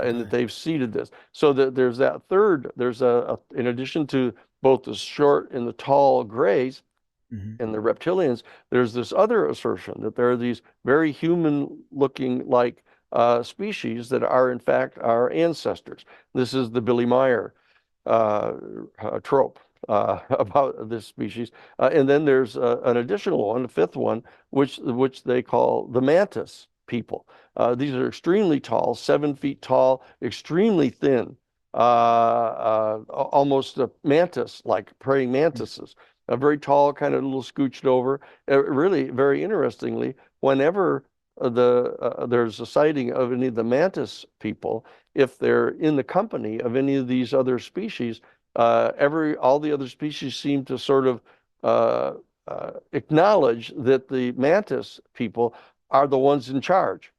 And that they've seeded this. So that there's that third, there's in addition to both the short and the tall grays and the reptilians, there's this other assertion that there are these very human-looking like species that are in fact our ancestors. This is the Billy Meyer trope about this species. And then there's an additional one, a fifth one, which they call the mantis people. These are extremely tall, 7 feet tall, extremely thin, almost mantis, like praying mantises, very tall, kind of a little scooched over. Really, very interestingly, whenever there's a sighting of any of the mantis people, if they're in the company of any of these other species, all the other species seem to sort of acknowledge that the mantis people are the ones in charge,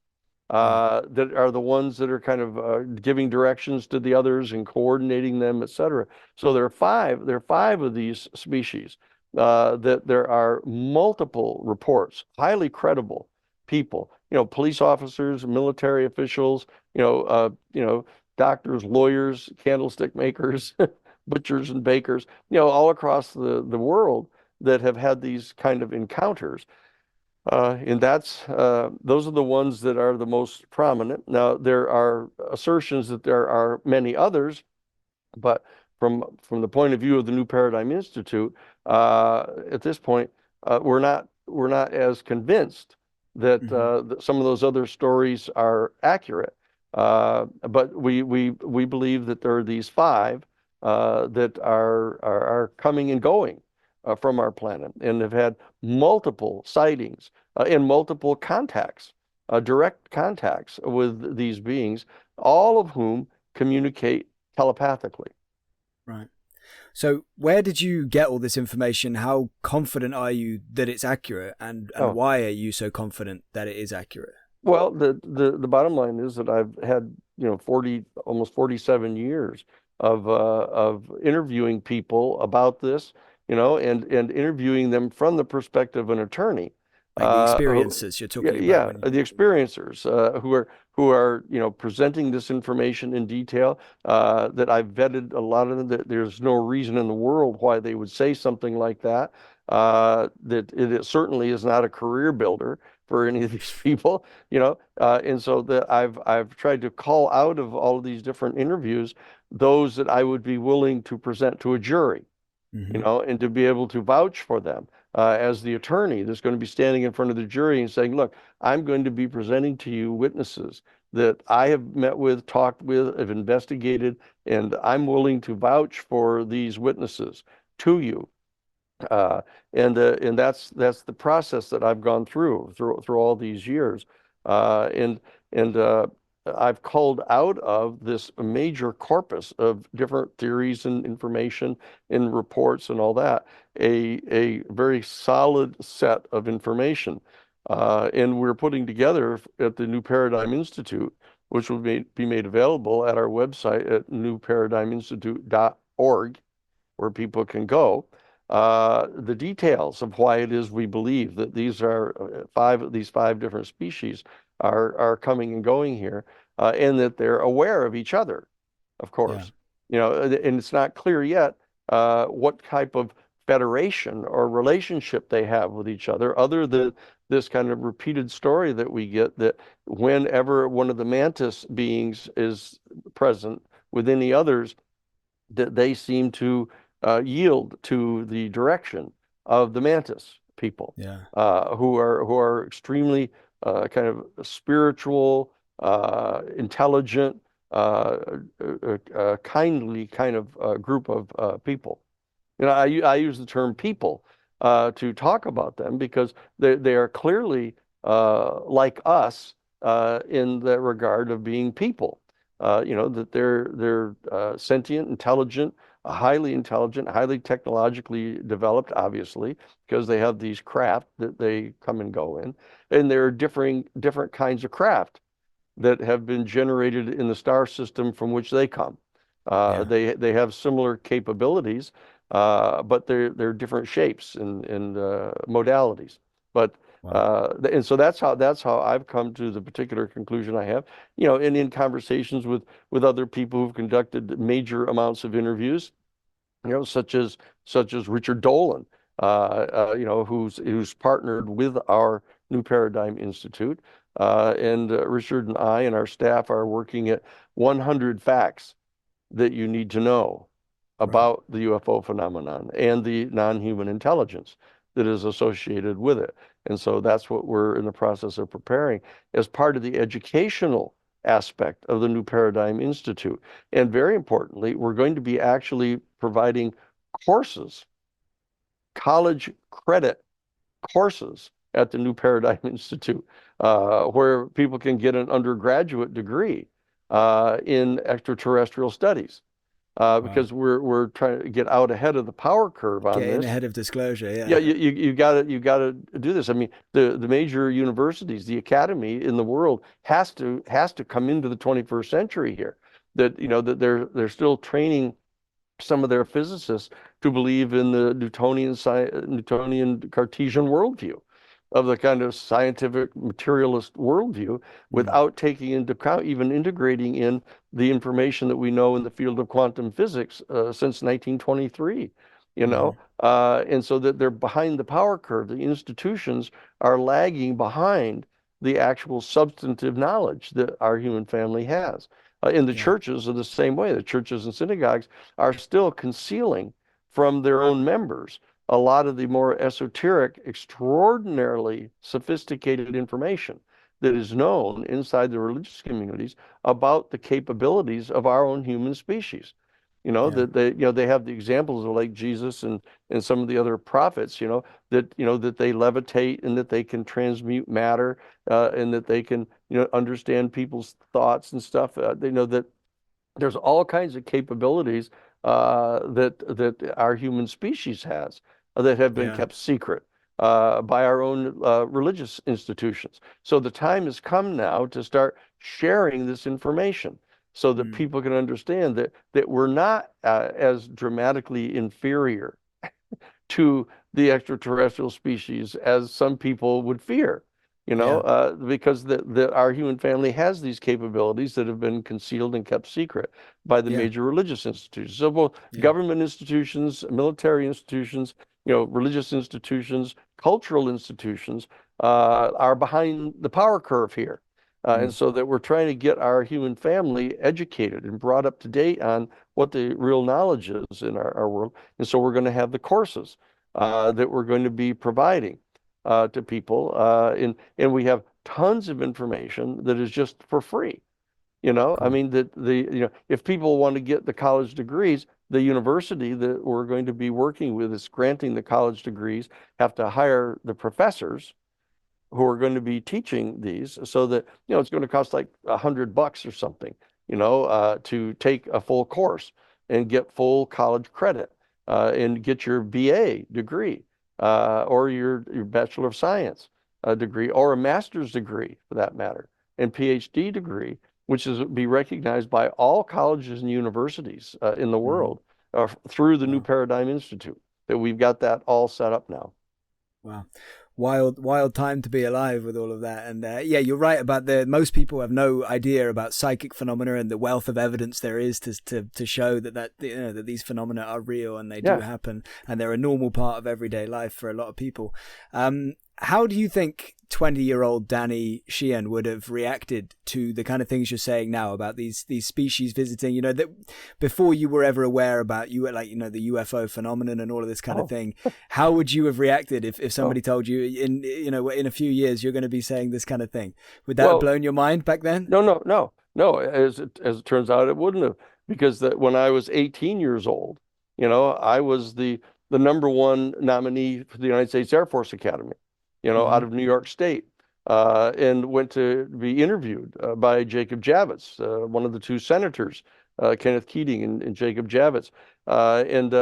that are the ones that are kind of giving directions to the others and coordinating them, etc. So there are five of these species that there are multiple reports, highly credible people, police officers, military officials, doctors, lawyers, candlestick makers, butchers and bakers, all across the world that have had these kind of encounters. And those are the ones that are the most prominent. Now, there are assertions that there are many others, but from the point of view of the New Paradigm Institute, at this point, we're not as convinced that some of those other stories are accurate. But we believe that there are these five that are coming and going from our planet, and have had multiple sightings and multiple contacts, direct contacts with these beings, all of whom communicate telepathically. Right. So where did you get all this information? How confident are you that it's accurate, and why are you so confident that it is accurate? Well, the bottom line is that I've had almost 47 years of interviewing people about this, and interviewing them from the perspective of an attorney. Like the experiencers you're talking about. Yeah, the experiencers who are presenting this information in detail, that I've vetted a lot of them, that there's no reason in the world why they would say something like that, that it certainly is not a career builder for any of these people, and so that I've tried to call out of all of these different interviews those that I would be willing to present to a jury, and to be able to vouch for them as the attorney that's going to be standing in front of the jury and saying, look, I'm going to be presenting to you witnesses that I have met with, talked with, have investigated, and I'm willing to vouch for these witnesses to you. And that's the process that I've gone through all these years. And I've culled out of this major corpus of different theories and information and reports and all that, a very solid set of information. And we're putting together at the New Paradigm Institute, which will be made available at our website at newparadigminstitute.org, where people can go, the details of why it is we believe that these five different species are coming and going here, and that they're aware of each other, of course. And it's not clear yet what type of federation or relationship they have with each other than this kind of repeated story that we get, that whenever one of the mantis beings is present with any others, that they seem to yield to the direction of the mantis people, who are extremely kind of spiritual, intelligent, kindly kind of group of people. I use the term people to talk about them because they are clearly like us in the regard of being people. That they're sentient, intelligent, highly technologically developed, obviously, because they have these craft that they come and go in, and there are different kinds of craft that have been generated in the star system from which they come. They have similar capabilities, but they're different shapes and modalities. But and so that's how I've come to the particular conclusion I have. And in conversations with other people who've conducted major amounts of interviews, such as Richard Dolan, who's partnered with our New Paradigm Institute, and Richard and I and our staff are working at 100 facts that you need to know about the UFO phenomenon and the non-human intelligence that is associated with it. And so that's what we're in the process of preparing as part of the educational aspect of the New Paradigm Institute. And very importantly, we're going to be actually providing courses, college credit courses at the New Paradigm Institute, where people can get an undergraduate degree in extraterrestrial studies. Because we're trying to get out ahead of the power curve on this. Getting ahead of disclosure, Yeah, you gotta do this. I mean, the major universities, the academy in the world has to come into the 21st century here. That that they're still training some of their physicists to believe in the Newtonian Cartesian worldview, of the kind of scientific materialist worldview, without taking into account, even integrating in the information that we know in the field of quantum physics since 1923. And so that they're behind the power curve. The institutions are lagging behind the actual substantive knowledge that our human family has. And the churches are the same way. The churches and synagogues are still concealing from their own members a lot of the more esoteric, extraordinarily sophisticated information that is known inside the religious communities about the capabilities of our own human species. That they have the examples of, like, Jesus and some of the other prophets, that they levitate and that they can transmute matter, and that they can understand people's thoughts and stuff. They know that there's all kinds of capabilities that our human species has, that have been kept secret by our own religious institutions. So the time has come now to start sharing this information, so that people can understand that we're not as dramatically inferior to the extraterrestrial species as some people would fear. Because our human family has these capabilities that have been concealed and kept secret by the major religious institutions. So both government institutions, military institutions, religious institutions, cultural institutions are behind the power curve here. And so that we're trying to get our human family educated and brought up to date on what the real knowledge is in our world. And so we're going to have the courses that we're going to be providing to people, and we have tons of information that is just for free. I mean, that if people want to get the college degrees, the university that we're going to be working with is granting the college degrees, have to hire the professors who are going to be teaching these, so that, it's going to cost like $100 or something, to take a full course and get full college credit, and get your BA degree, or your Bachelor of Science degree, or a master's degree for that matter, and PhD degree, which is be recognized by all colleges and universities in the world, through the New Paradigm Institute. That we've got that all set up now. Wow. Wild time to be alive with all of that. And yeah, you're right about most people have no idea about psychic phenomena and the wealth of evidence there is to show that these phenomena are real and they do happen, and they're a normal part of everyday life for a lot of people. How do you think 20-year-old Danny Sheehan would have reacted to the kind of things you're saying now about these species visiting, that before you were ever aware about the UFO phenomenon and all of this kind of thing? How would you have reacted if somebody told you in a few years you're going to be saying this kind of thing? Would that have blown your mind back then? No. As it turns out, it wouldn't have, because when I was 18 years old, I was the number one nominee for the United States Air Force Academy, out of New York State, and went to be interviewed by Jacob Javits, one of the two senators, Kenneth Keating and Jacob Javits. And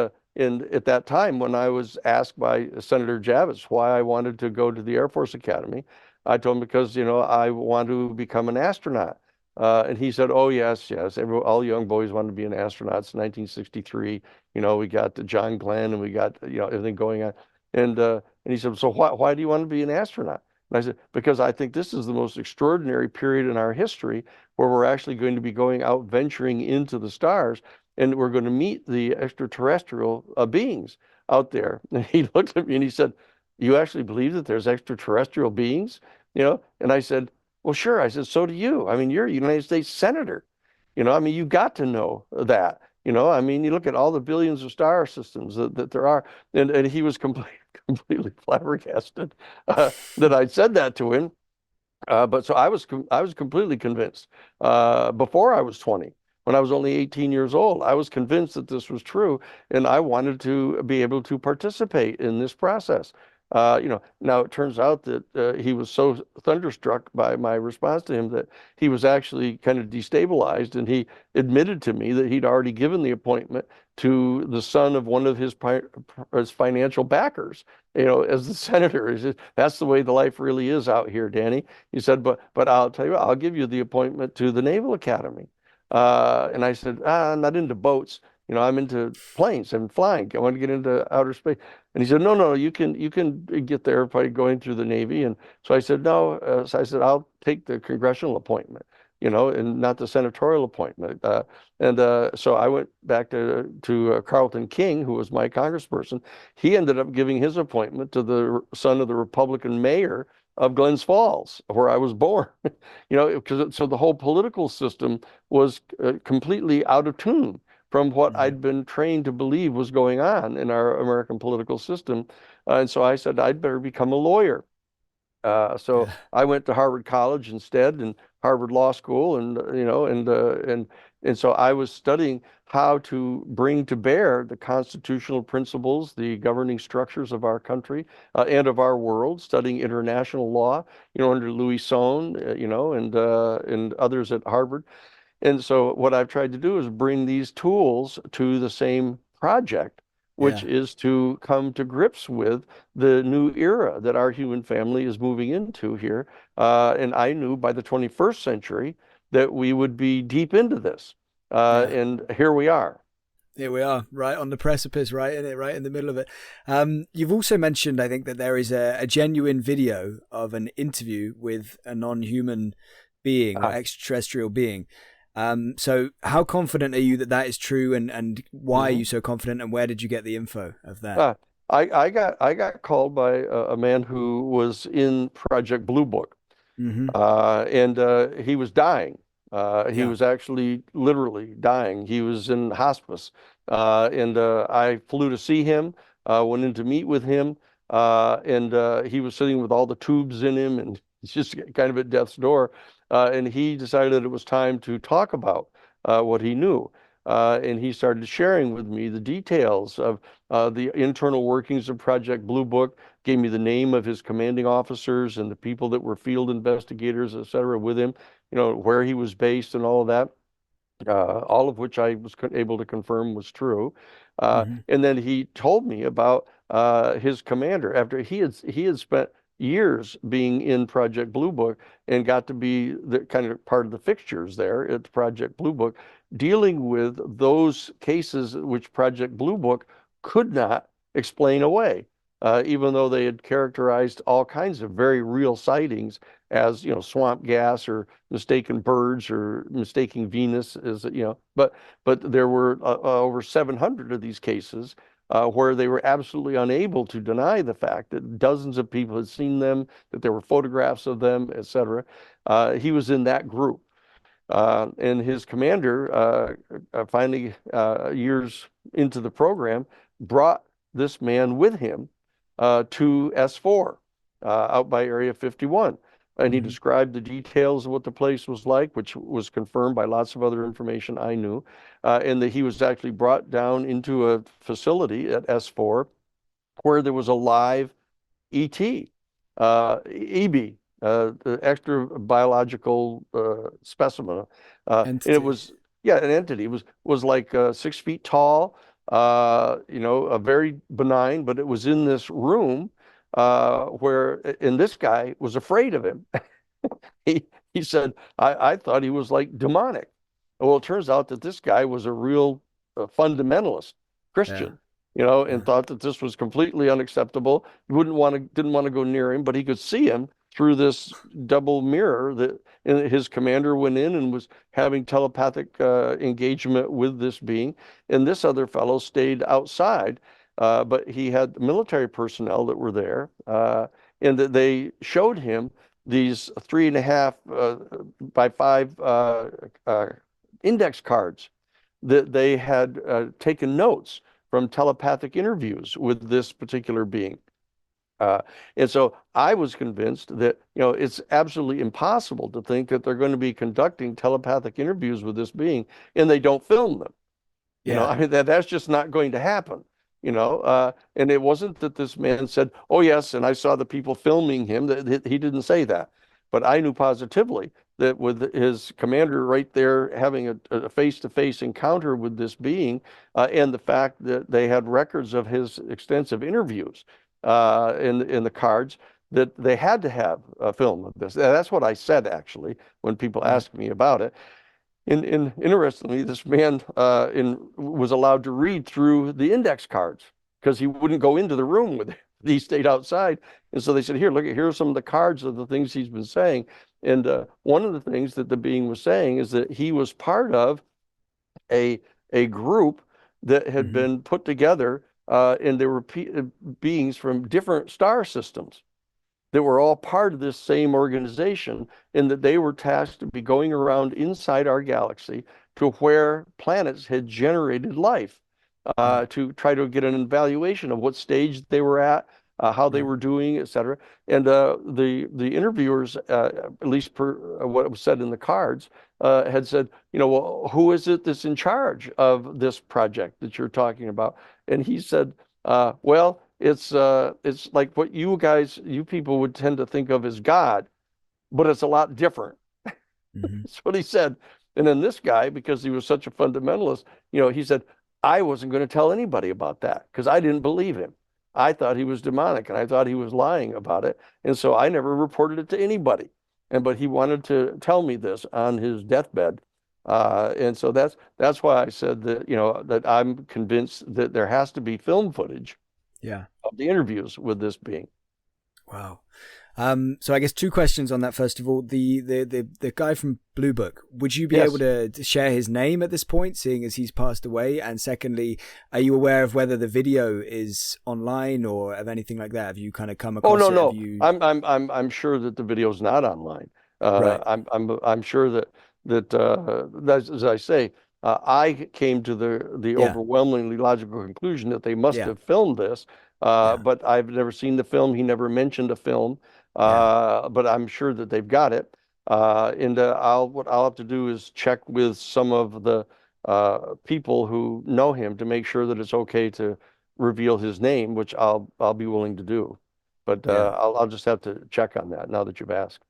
at that time, when I was asked by Senator Javits why I wanted to go to the Air Force Academy, I told him because, I want to become an astronaut. And he said, "Oh, yes. All young boys want to be an astronaut. It's 1963. We got John Glenn and we got, everything going on." And he said, "So why do you want to be an astronaut?" And I said, "Because I think this is the most extraordinary period in our history where we're actually going to be going out, venturing into the stars, and we're going to meet the extraterrestrial beings out there." And he looked at me and he said, "You actually believe that there's extraterrestrial beings?" And I said, "Well, sure." I said, "So do you. I mean, you're a United States senator. You got to know that. You look at all the billions of star systems that there are." And he was completely flabbergasted that I'd said that to him. But so I was completely convinced before I was 20. When I was only 18 years old, I was convinced that this was true, and I wanted to be able to participate in this process. Now it turns out that he was so thunderstruck by my response to him that he was actually kind of destabilized, and he admitted to me that he'd already given the appointment to the son of one of his financial backers, as the senator. He said, "That's the way the life really is out here, Danny." He said, but I'll tell you what, I'll give you the appointment to the Naval Academy. And I said, "I'm not into boats. I'm into planes and flying. I want to get into outer space." And he said, "No, you can get there by going through the Navy." And so I said, "No." So I said, "I'll take the congressional appointment, and not the senatorial appointment." So I went back to Carlton King, who was my congressperson. He ended up giving his appointment to the son of the Republican mayor of Glens Falls, where I was born. So the whole political system was completely out of tune from what I'd been trained to believe was going on in our American political system. And so I said, I'd better become a lawyer. So I went to Harvard College instead, and Harvard Law School, and so I was studying how to bring to bear the constitutional principles, the governing structures of our country and of our world, studying international law, under Luis Elizondo, and others at Harvard. And so what I've tried to do is bring these tools to the same project, which is to come to grips with the new era that our human family is moving into here. And I knew by the 21st century that we would be deep into this. And here we are. Here we are, right on the precipice, right in the middle of it. You've also mentioned, I think, that there is a genuine video of an interview with a non-human being, or extraterrestrial being. So how confident are you that is true, and why are you so confident, and where did you get the info of that? I got called by a man who was in Project Blue Book, and he was dying. He was actually literally dying. He was in hospice, and I flew to see him, went in to meet with him, and he was sitting with all the tubes in him, and he's just kind of at death's door. And he decided that it was time to talk about what he knew. and he started sharing with me the details of the internal workings of Project Blue Book, gave me the name of his commanding officers and the people that were field investigators, et cetera, with him, where he was based and all of that. All of which I was able to confirm was true. And then he told me about his commander after he had spent years being in Project Blue Book and got to be the kind of part of the fixtures there at Project Blue Book, dealing with those cases which Project Blue Book could not explain away. Even though they had characterized all kinds of very real sightings as, swamp gas or mistaken birds or mistaking Venus as, but there were over 700 of these cases where they were absolutely unable to deny the fact that dozens of people had seen them, that there were photographs of them, et cetera. He was in that group. And his commander, finally, years into the program, brought this man with him to S4 out by Area 51. And he described the details of what the place was like, which was confirmed by lots of other information I knew, and that he was actually brought down into a facility at S4 where there was a live ET, EB, the extra biological specimen. And it was, an entity. It was like 6 feet tall, a very benign, but it was in this room and this guy was afraid of him. He said, I thought he was like demonic. Well, it turns out that this guy was a real fundamentalist Christian, and thought that this was completely unacceptable. Didn't want to go near him, but he could see him through this double mirror and his commander went in and was having telepathic engagement with this being. And this other fellow stayed outside. But he had military personnel that were there, and that they showed him these 3.5 by 5 index cards that they had taken notes from telepathic interviews with this particular being. And so I was convinced that, it's absolutely impossible to think that they're going to be conducting telepathic interviews with this being and they don't film them. That's just not going to happen. And it wasn't that this man said, oh, yes, and I saw the people filming him, that he didn't say that. But I knew positively that with his commander right there having a face-to-face encounter with this being, and the fact that they had records of his extensive interviews in the cards, that they had to have a film of this. That's what I said, actually, when people asked me about it. And interestingly, this man was allowed to read through the index cards because he wouldn't go into the room with it. He stayed outside. And so they said, here are some of the cards of the things he's been saying. And one of the things that the being was saying is that he was part of a group that had been put together, and there were beings from different star systems that were all part of this same organization, and that they were tasked to be going around inside our galaxy to where planets had generated life, to try to get an evaluation of what stage they were at, how they were doing, et cetera. And the interviewers, at least per what was said in the cards, had said, well, who is it that's in charge of this project that you're talking about? And he said, well, it's like what you people would tend to think of as God, but it's a lot different. That's what he said. And then this guy, because he was such a fundamentalist, he said, I wasn't going to tell anybody about that because I didn't believe him. I thought he was demonic and I thought he was lying about it. And so I never reported it to anybody. But he wanted to tell me this on his deathbed. And so that's why I said that, that I'm convinced that there has to be film footage of the interviews with this being. Wow. So I guess 2 questions on that. First of all, the guy from Blue Book, would you be able to share his name at this point, seeing as he's passed away? And secondly, are you aware of whether the video is online or of anything like that? Have you kind of come across it? No. You... I'm sure that the video is not online. Right. I'm sure that as I say, I came to the overwhelmingly logical conclusion that they must have filmed this. But I've never seen the film. He never mentioned a film. But I'm sure that they've got it. And what I'll have to do is check with some of the people who know him to make sure that it's okay to reveal his name, which I'll be willing to do. But I'll just have to check on that now that you've asked.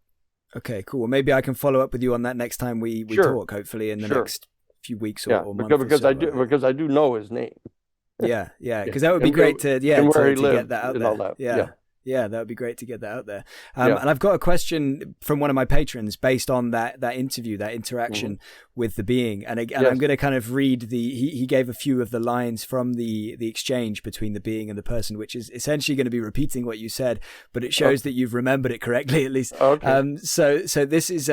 Okay, cool. Well, maybe I can follow up with you on that next time we talk, hopefully in the next few weeks or months. Because I do know his name. Yeah, because that would be great to get that out there. That. Yeah, that would be great to get that out there. And I've got a question from one of my patrons based on that interview, that interaction with the being. And I'm going to kind of read he gave a few of the lines from the exchange between the being and the person, which is essentially going to be repeating what you said, but it shows that you've remembered it correctly, at least. Okay. So this is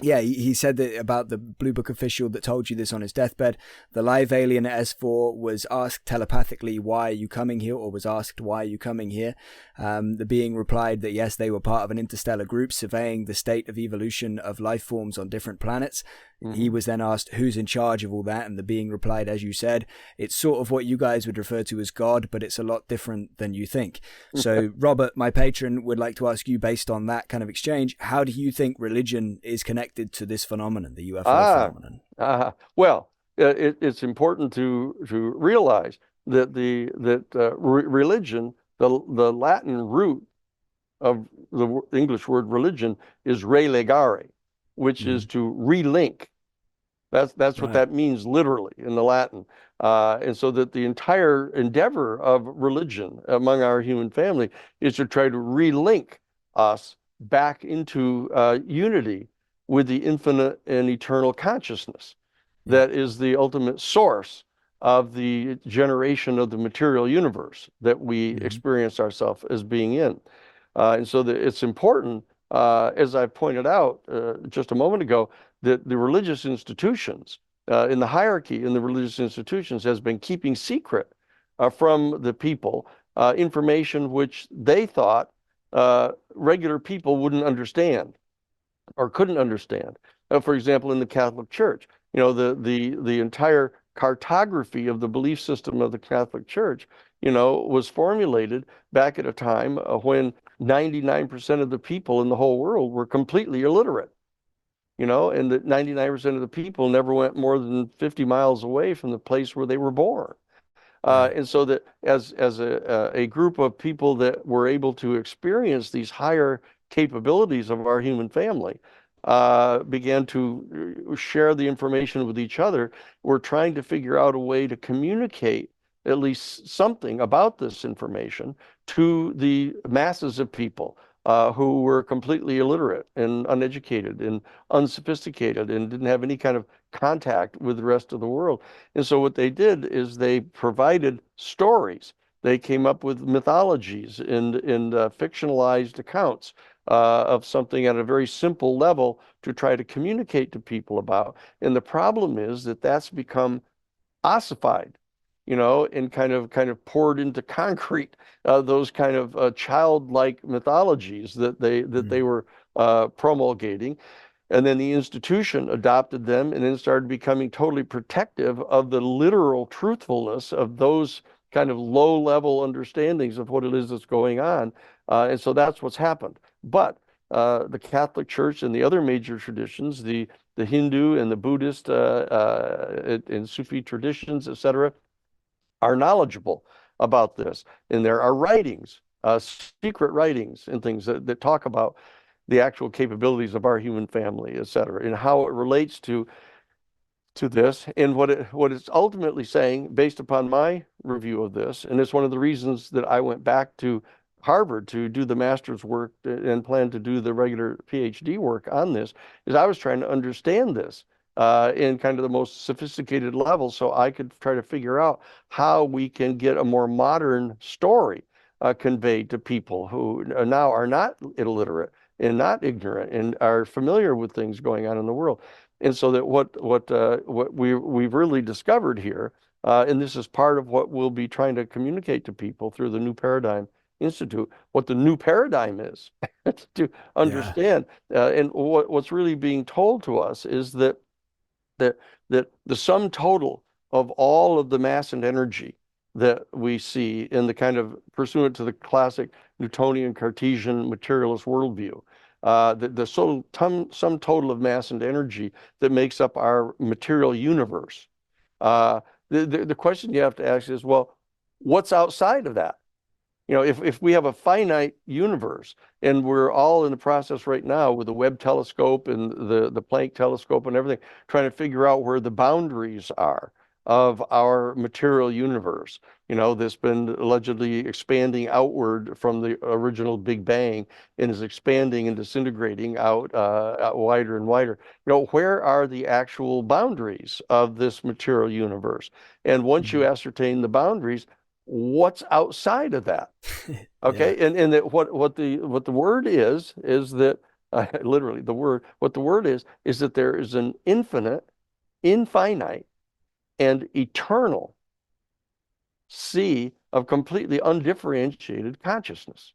he said that about the Blue Book official that told you this on his deathbed. The live alien at S4 was asked telepathically, "Why are you coming here?" or was asked, "Why are you coming here?" The being replied that yes, they were part of an interstellar group surveying the state of evolution of life forms on different planets. He was then asked, "Who's in charge of all that?" And the being replied, as you said, "It's sort of what you guys would refer to as God, but it's a lot different than you think." So Robert, my patron, would like to ask you, based on that kind of exchange, how do you think religion is connected to this phenomenon, the UFO phenomenon? Well, it's important to realize that religion, the Latin root of the English word religion is relegare, which is to relink. That's what that means literally in the Latin. And so that the entire endeavor of religion among our human family is to try to relink us back into unity with the infinite and eternal consciousness that is the ultimate source of the generation of the material universe that we experience ourselves as being in. And so that it's important, as I pointed out just a moment ago, that the religious institutions, in the hierarchy in the religious institutions, has been keeping secret from the people information which they thought regular people wouldn't understand or couldn't understand. For example, in the Catholic Church, the entire cartography of the belief system of the Catholic Church, was formulated back at a time when 99% of the people in the whole world were completely illiterate. And that 99% of the people never went more than 50 miles away from the place where they were born. And so that as a group of people that were able to experience these higher capabilities of our human family, began to share the information with each other, we're trying to figure out a way to communicate at least something about this information to the masses of people who were completely illiterate and uneducated and unsophisticated and didn't have any kind of contact with the rest of the world. And so what they did is they provided stories. They came up with mythologies and fictionalized accounts of something at a very simple level to try to communicate to people about. And the problem is that that's become ossified, and kind of poured into concrete, those kind of childlike mythologies that they were promulgating. And then the institution adopted them and then started becoming totally protective of the literal truthfulness of those kind of low-level understandings of what it is that's going on. And so that's what's happened. But the Catholic Church and the other major traditions, the Hindu and the Buddhist and Sufi traditions, etc., are knowledgeable about this. And there are writings, secret writings and things that talk about the actual capabilities of our human family, etc., and how it relates to this, and what it's ultimately saying based upon my review of this. And it's one of the reasons that I went back to Harvard to do the master's work and plan to do the regular PhD work on this, is I was trying to understand this in kind of the most sophisticated level, so I could try to figure out how we can get a more modern story conveyed to people who now are not illiterate and not ignorant and are familiar with things going on in the world. And so that what we've really discovered here, and this is part of what we'll be trying to communicate to people through the New Paradigm Institute, what the new paradigm is, to understand. And what's really being told to us is that the sum total of all of the mass and energy that we see in the kind of pursuant to the classic Newtonian Cartesian materialist worldview, sum total of mass and energy that makes up our material universe. The question you have to ask is, well, what's outside of that? If we have a finite universe, and we're all in the process right now with the Webb telescope and the Planck telescope and everything, trying to figure out where the boundaries are of our material universe, that's been allegedly expanding outward from the original Big Bang and is expanding and disintegrating out wider and wider. Where are the actual boundaries of this material universe? And once you ascertain the boundaries, what's outside of that? Okay. Yeah. And that what the word is that literally what the word is that there is an infinite, infinite, and eternal sea of completely undifferentiated consciousness.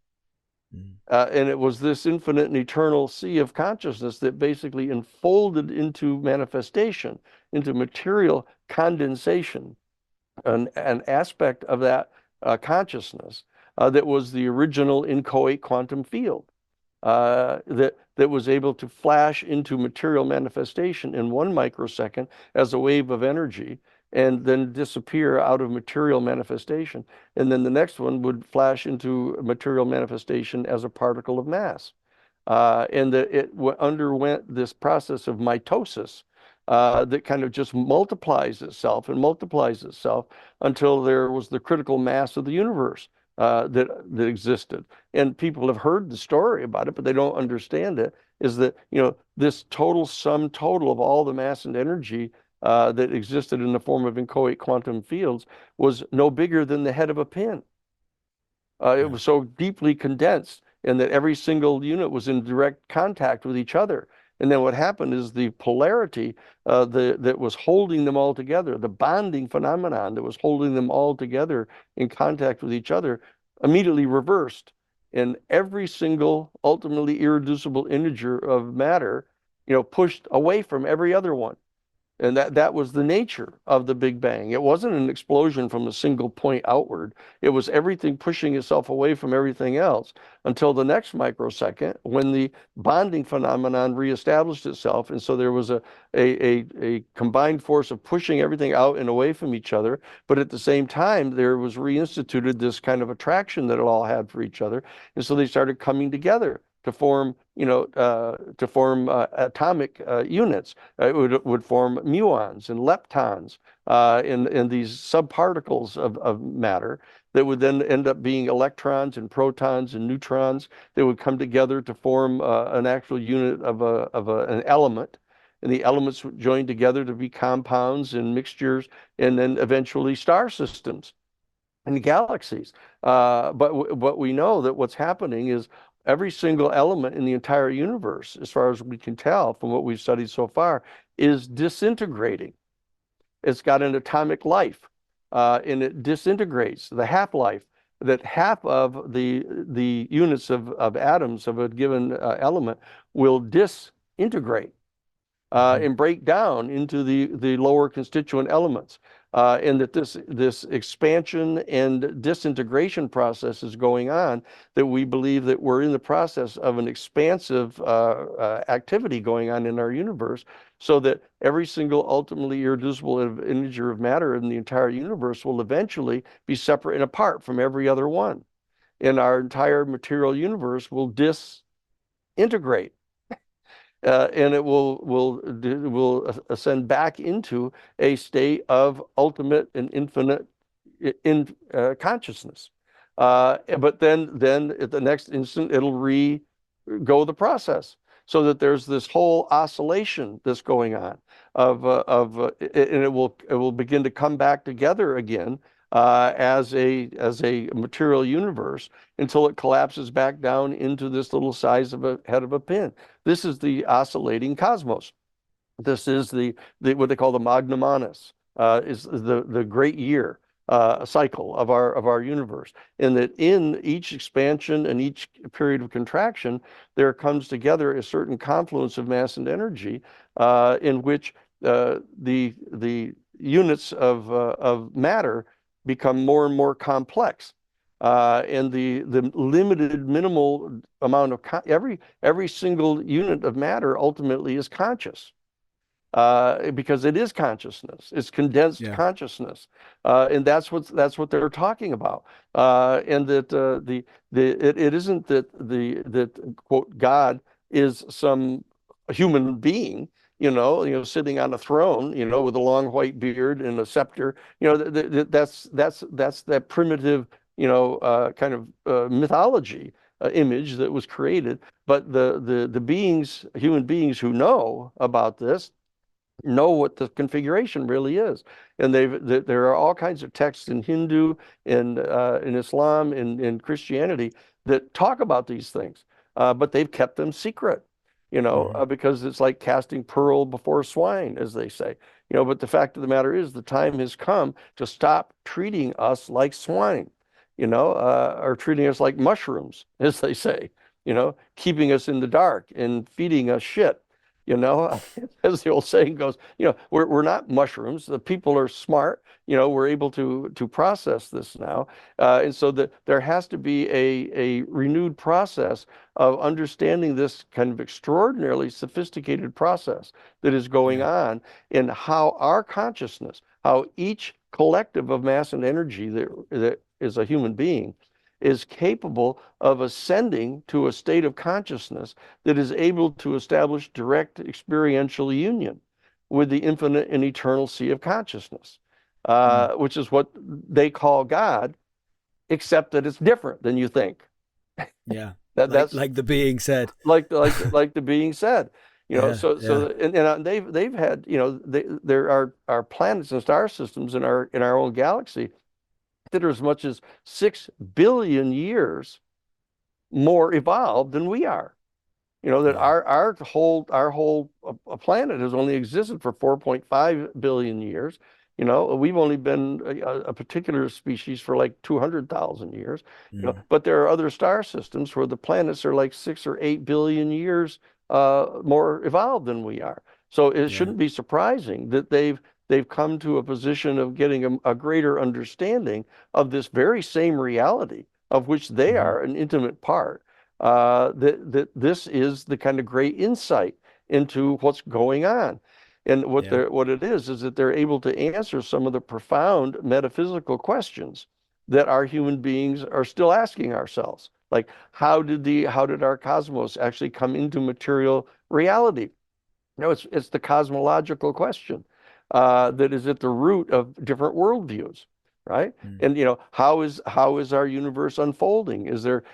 And it was this infinite and eternal sea of consciousness that basically enfolded into manifestation, into material condensation, an aspect of that consciousness that was the original inchoate quantum field that was able to flash into material manifestation in 1 microsecond as a wave of energy, and then disappear out of material manifestation. And then the next one would flash into material manifestation as a particle of mass. And that it underwent this process of mitosis, that kind of just multiplies itself until there was the critical mass of the universe that existed. And people have heard the story about it, but they don't understand it, is that, this sum total of all the mass and energy that existed in the form of inchoate quantum fields was no bigger than the head of a pin. It was so deeply condensed, and that every single unit was in direct contact with each other. And then what happened is the polarity that was holding them all together, the bonding phenomenon that was holding them all together in contact with each other, immediately reversed. And every single ultimately irreducible integer of matter, pushed away from every other one. And that was the nature of the Big Bang. It wasn't an explosion from a single point outward. It was everything pushing itself away from everything else until the next microsecond, when the bonding phenomenon reestablished itself. And so there was a combined force of pushing everything out and away from each other. But at the same time, there was reinstituted this kind of attraction that it all had for each other. And so they started coming together to form, atomic units. It would form muons and leptons in these subparticles of matter that would then end up being electrons and protons and neutrons that would come together to form an actual unit of an element. And the elements would join together to be compounds and mixtures, and then eventually star systems and galaxies. But we know that what's happening is every single element in the entire universe, as far as we can tell from what we've studied so far, is disintegrating. It's got an atomic life, and it disintegrates. The half-life, that half of the units of atoms of a given element will disintegrate and break down into the lower constituent elements. And that this expansion and disintegration process is going on, that we believe that we're in the process of an expansive activity going on in our universe, so that every single ultimately irreducible integer of matter in the entire universe will eventually be separate and apart from every other one. And our entire material universe will disintegrate. And it will ascend back into a state of ultimate and infinite consciousness. But then at the next instant, it'll go the process, so that there's this whole oscillation that's going on and it will begin to come back together again as a material universe, until it collapses back down into this little size of a head of a pin. This is the oscillating cosmos. This is the what they call the Magnum Annus, is the great year cycle of our universe. And that in each expansion and each period of contraction, there comes together a certain confluence of mass and energy, in which the units of matter become more and more complex. and the limited minimal amount of every single unit of matter ultimately is conscious. Because it is consciousness, it's condensed consciousness, and that's what they're talking about. And that it isn't that quote God is some human being, sitting on a throne, with a long white beard and a scepter. That's that primitive, kind of mythology image that was created. But the beings, human beings who know about this, know what the configuration really is. And there are all kinds of texts in Hindu and in Islam and in Christianity that talk about these things, but they've kept them secret, because it's like casting pearl before swine, as they say. But the fact of the matter is the time has come to stop treating us like swine, or treating us like mushrooms, as they say, keeping us in the dark and feeding us shit. As the old saying goes, we're not mushrooms. The people are smart. We're able to process this now, and so there has to be a renewed process of understanding this kind of extraordinarily sophisticated process that is going on in how our consciousness, how each collective of mass and energy that is a human being, is capable of ascending to a state of consciousness that is able to establish direct experiential union with the infinite and eternal sea of consciousness, which is what they call God, except that it's different than you think. Yeah, that's like the being said. Like the being said. And they've had, there are planets and star systems in our own galaxy that are as much as 6 billion years more evolved than we are. That our whole planet has only existed for 4.5 billion years. We've only been a particular species for like 200,000 years. But there are other star systems where the planets are like 6 or 8 billion years more evolved than we are. So it shouldn't be surprising that they've come to a position of getting a greater understanding of this very same reality of which they are an intimate part. That this is the kind of great insight into what's going on. And what it is that they're able to answer some of the profound metaphysical questions that our human beings are still asking ourselves. Like, how did our cosmos actually come into material reality? It's the cosmological question that is at the root of different worldviews, right? And how is our universe unfolding? Is there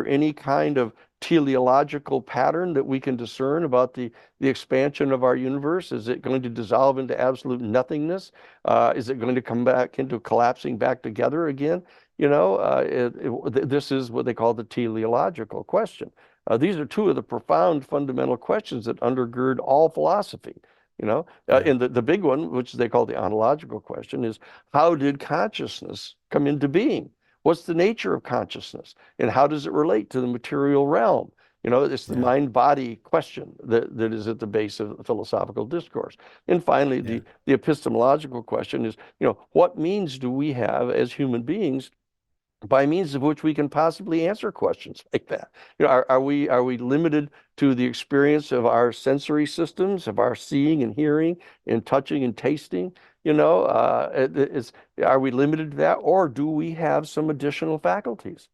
any kind of teleological pattern that we can discern about the expansion of our universe? Is it going to dissolve into absolute nothingness? Is it going to come back into collapsing back together again? This is what they call the teleological question. These are two of the profound fundamental questions that undergird all philosophy. And the big one, which they call the ontological question, is how did consciousness come into being? What's the nature of consciousness? And how does it relate to the material realm? It's the mind-body question that is at the base of the philosophical discourse. And finally, the epistemological question is, what means do we have as human beings by means of which we can possibly answer questions like that? Are we limited to the experience of our sensory systems, of our seeing and hearing and touching and tasting? Are we limited to that, or do we have some additional faculties?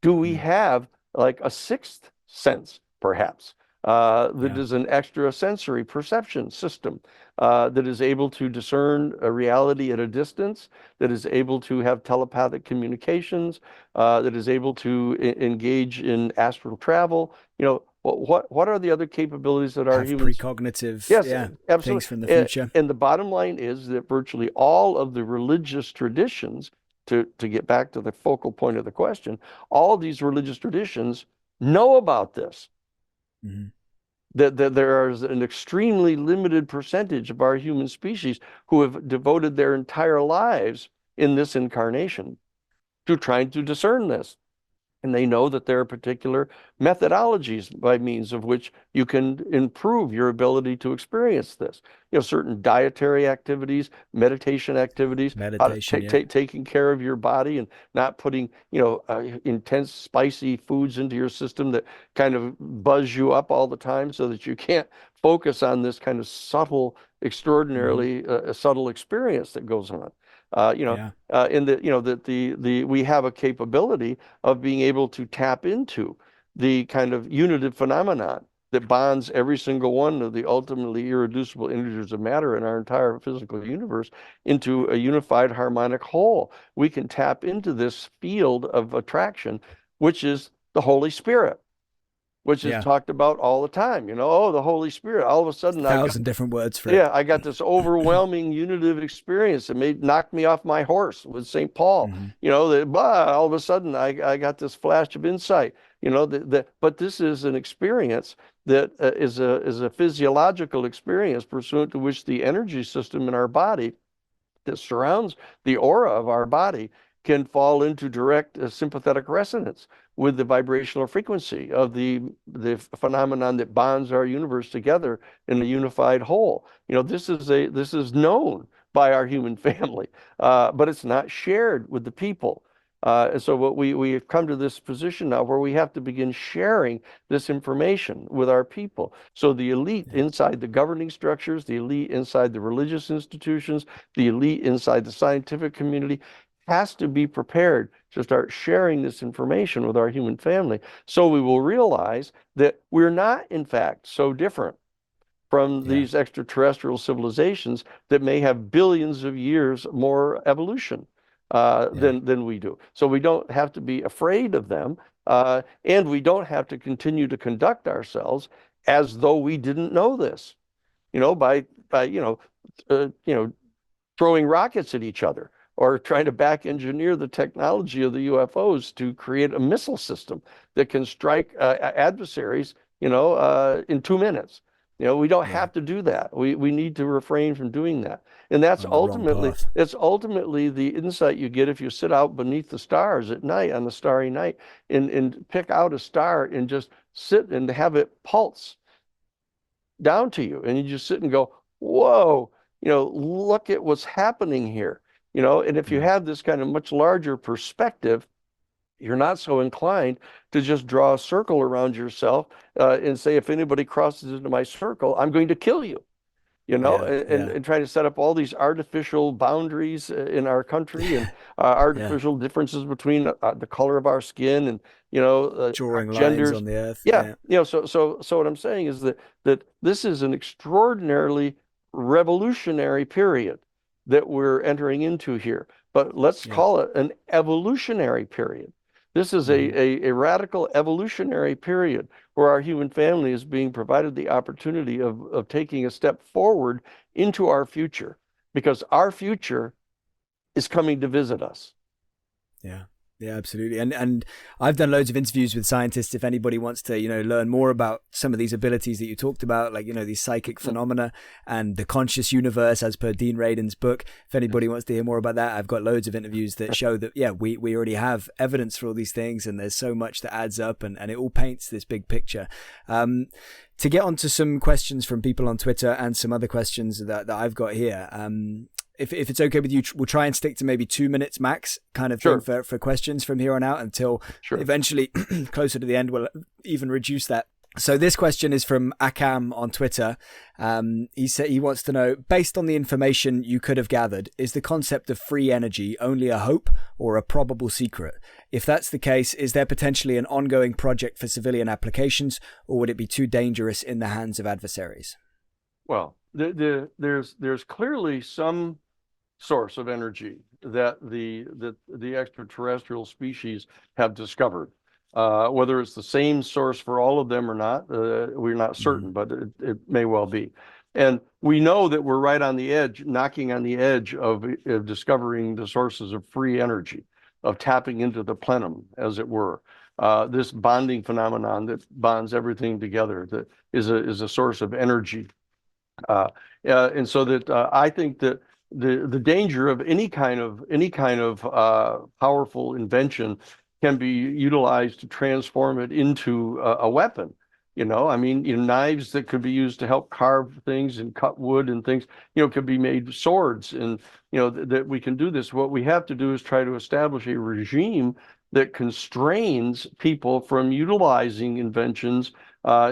Do we have like a sixth sense, perhaps, that is an extrasensory perception system that is able to discern a reality at a distance, that is able to have telepathic communications, that is able to engage in astral travel? What are the other capabilities that our humans? Precognitive, absolutely, things from the future. And the bottom line is that virtually all of the religious traditions, to get back to the focal point of the question, all of these religious traditions know about this. That there is an extremely limited percentage of our human species who have devoted their entire lives in this incarnation to trying to discern this. And they know that there are particular methodologies by means of which you can improve your ability to experience this. Certain dietary activities, meditation activities, taking care of your body and not putting, intense spicy foods into your system that kind of buzz you up all the time so that you can't focus on this kind of subtle, extraordinarily subtle experience that goes on. We have a capability of being able to tap into the kind of unitive phenomenon that bonds every single one of the ultimately irreducible integers of matter in our entire physical universe into a unified harmonic whole. We can tap into this field of attraction, which is the Holy Spirit, which is talked about all the time. The Holy Spirit. All of a sudden, 1,000 different words for it. Yeah, I got this overwhelming unitive experience that knocked me off my horse with St. Paul. All of a sudden, I got this flash of insight. But this is an experience that is a physiological experience pursuant to which the energy system in our body that surrounds the aura of our body can fall into direct sympathetic resonance with the vibrational frequency of the phenomenon that bonds our universe together in a unified whole. This is known by our human family, but it's not shared with the people. And so what we have come to this position now where we have to begin sharing this information with our people. So the elite inside the governing structures, the elite inside the religious institutions, the elite inside the scientific community has to be prepared to start sharing this information with our human family, so we will realize that we're not, in fact, so different from these extraterrestrial civilizations that may have billions of years more evolution than we do. So we don't have to be afraid of them, and we don't have to continue to conduct ourselves as though we didn't know this, by throwing rockets at each other, or trying to back engineer the technology of the UFOs to create a missile system that can strike adversaries, in 2 minutes. We don't have to do that. We need to refrain from doing that. And that's ultimately the insight you get if you sit out beneath the stars at night on a starry night and pick out a star and just sit and have it pulse down to you. And you just sit and go, whoa, look at what's happening here. And if you have this kind of much larger perspective, you're not so inclined to just draw a circle around yourself and say, if anybody crosses into my circle, I'm going to kill you, and trying to set up all these artificial boundaries in our country and artificial differences between the color of our skin and, drawing genders lines on the earth. So what I'm saying is that this is an extraordinarily revolutionary period that we're entering into here, but let's call it an evolutionary period. This is a radical evolutionary period where our human family is being provided the opportunity of taking a step forward into our future, because our future is coming to visit us. Yeah, absolutely. And I've done loads of interviews with scientists. If anybody wants to, learn more about some of these abilities that you talked about, like, these psychic phenomena and the conscious universe, as per Dean Radin's book, if anybody wants to hear more about that, I've got loads of interviews that show that, we already have evidence for all these things, and there's so much that adds up, and it all paints this big picture. To get onto some questions from people on Twitter and some other questions that I've got here, if it's okay with you, we'll try and stick to maybe 2 minutes max kind of thing for questions from here on out until eventually closer to the end, we'll even reduce that. So this question is from Akam on Twitter. He said he wants to know, based on the information you could have gathered, is the concept of free energy only a hope or a probable secret? If that's the case, is there potentially an ongoing project for civilian applications, or would it be too dangerous in the hands of adversaries? Well, there's clearly some source of energy that the extraterrestrial species have discovered. Whether it's the same source for all of them or not, we're not certain, but it may well be. And we know that we're right on the edge, knocking on the edge of discovering the sources of free energy, of tapping into the plenum, as it were. This bonding phenomenon that bonds everything together, that is a source of energy. And so that I think that the danger of any kind of powerful invention can be utilized to transform it into a weapon. I mean, knives that could be used to help carve things and cut wood and things, could be made swords, and, that we can do this. What we have to do is try to establish a regime that constrains people from utilizing inventions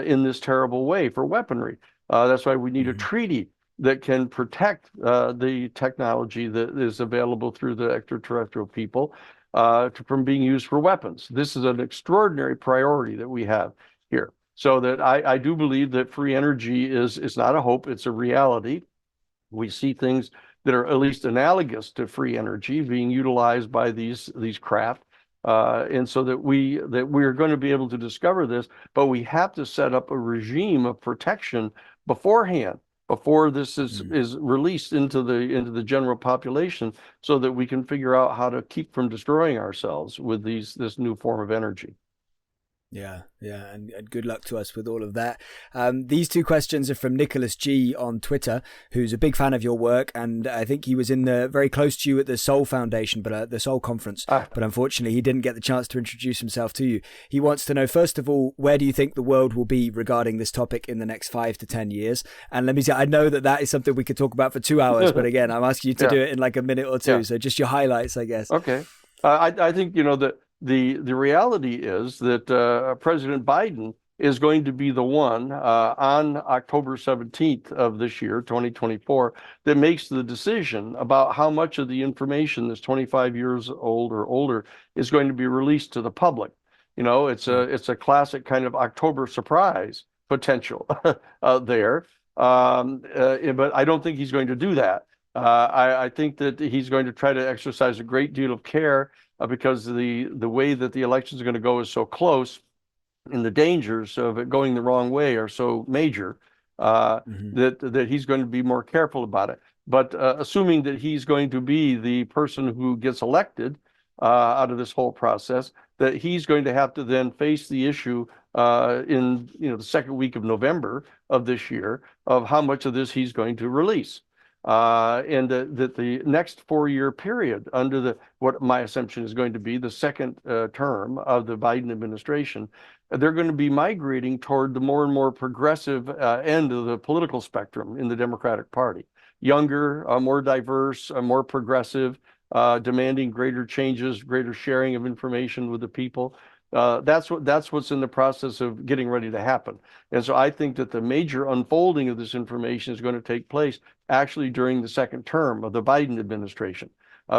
in this terrible way for weaponry. That's why we need a treaty that can protect the technology that is available through the extraterrestrial people from being used for weapons. This is an extraordinary priority that we have here. So that I do believe that free energy is not a hope, it's a reality. We see things that are at least analogous to free energy being utilized by these craft. And so that we're going to be able to discover this, but we have to set up a regime of protection beforehand, before this is released into the general population, so that we can figure out how to keep from destroying ourselves with this new form of energy. Yeah, and good luck to us with all of that. These two questions are from Nicholas G on Twitter, who's a big fan of your work, and I think he was very close to you at the Soul Foundation, but the Soul Conference. But unfortunately, he didn't get the chance to introduce himself to you. He wants to know, first of all, where do you think the world will be regarding this topic in the next 5 to 10 years? And let me say, I know that is something we could talk about for 2 hours, but again, I'm asking you to do it in like a minute or two. So just your highlights, I guess. Okay. I think, that the reality is that President Biden is going to be the one on October 17th of this year, 2024, that makes the decision about how much of the information that's 25 years old or older is going to be released to the public. It's a classic kind of October surprise potential there. But I don't think he's going to do that. I think that he's going to try to exercise a great deal of care because the way that the elections are going to go is so close, and the dangers of it going the wrong way are so major that he's going to be more careful about it. But assuming that he's going to be the person who gets elected out of this whole process, that he's going to have to then face the issue in the second week of November of this year of how much of this he's going to release. And that the next 4-year period under what my assumption is going to be the second term of the Biden administration, they're going to be migrating toward the more and more progressive end of the political spectrum in the Democratic Party. Younger, more diverse, more progressive, demanding greater changes, greater sharing of information with the people. That's what's in the process of getting ready to happen. And so I think that the major unfolding of this information is going to take place actually during the second term of the Biden administration,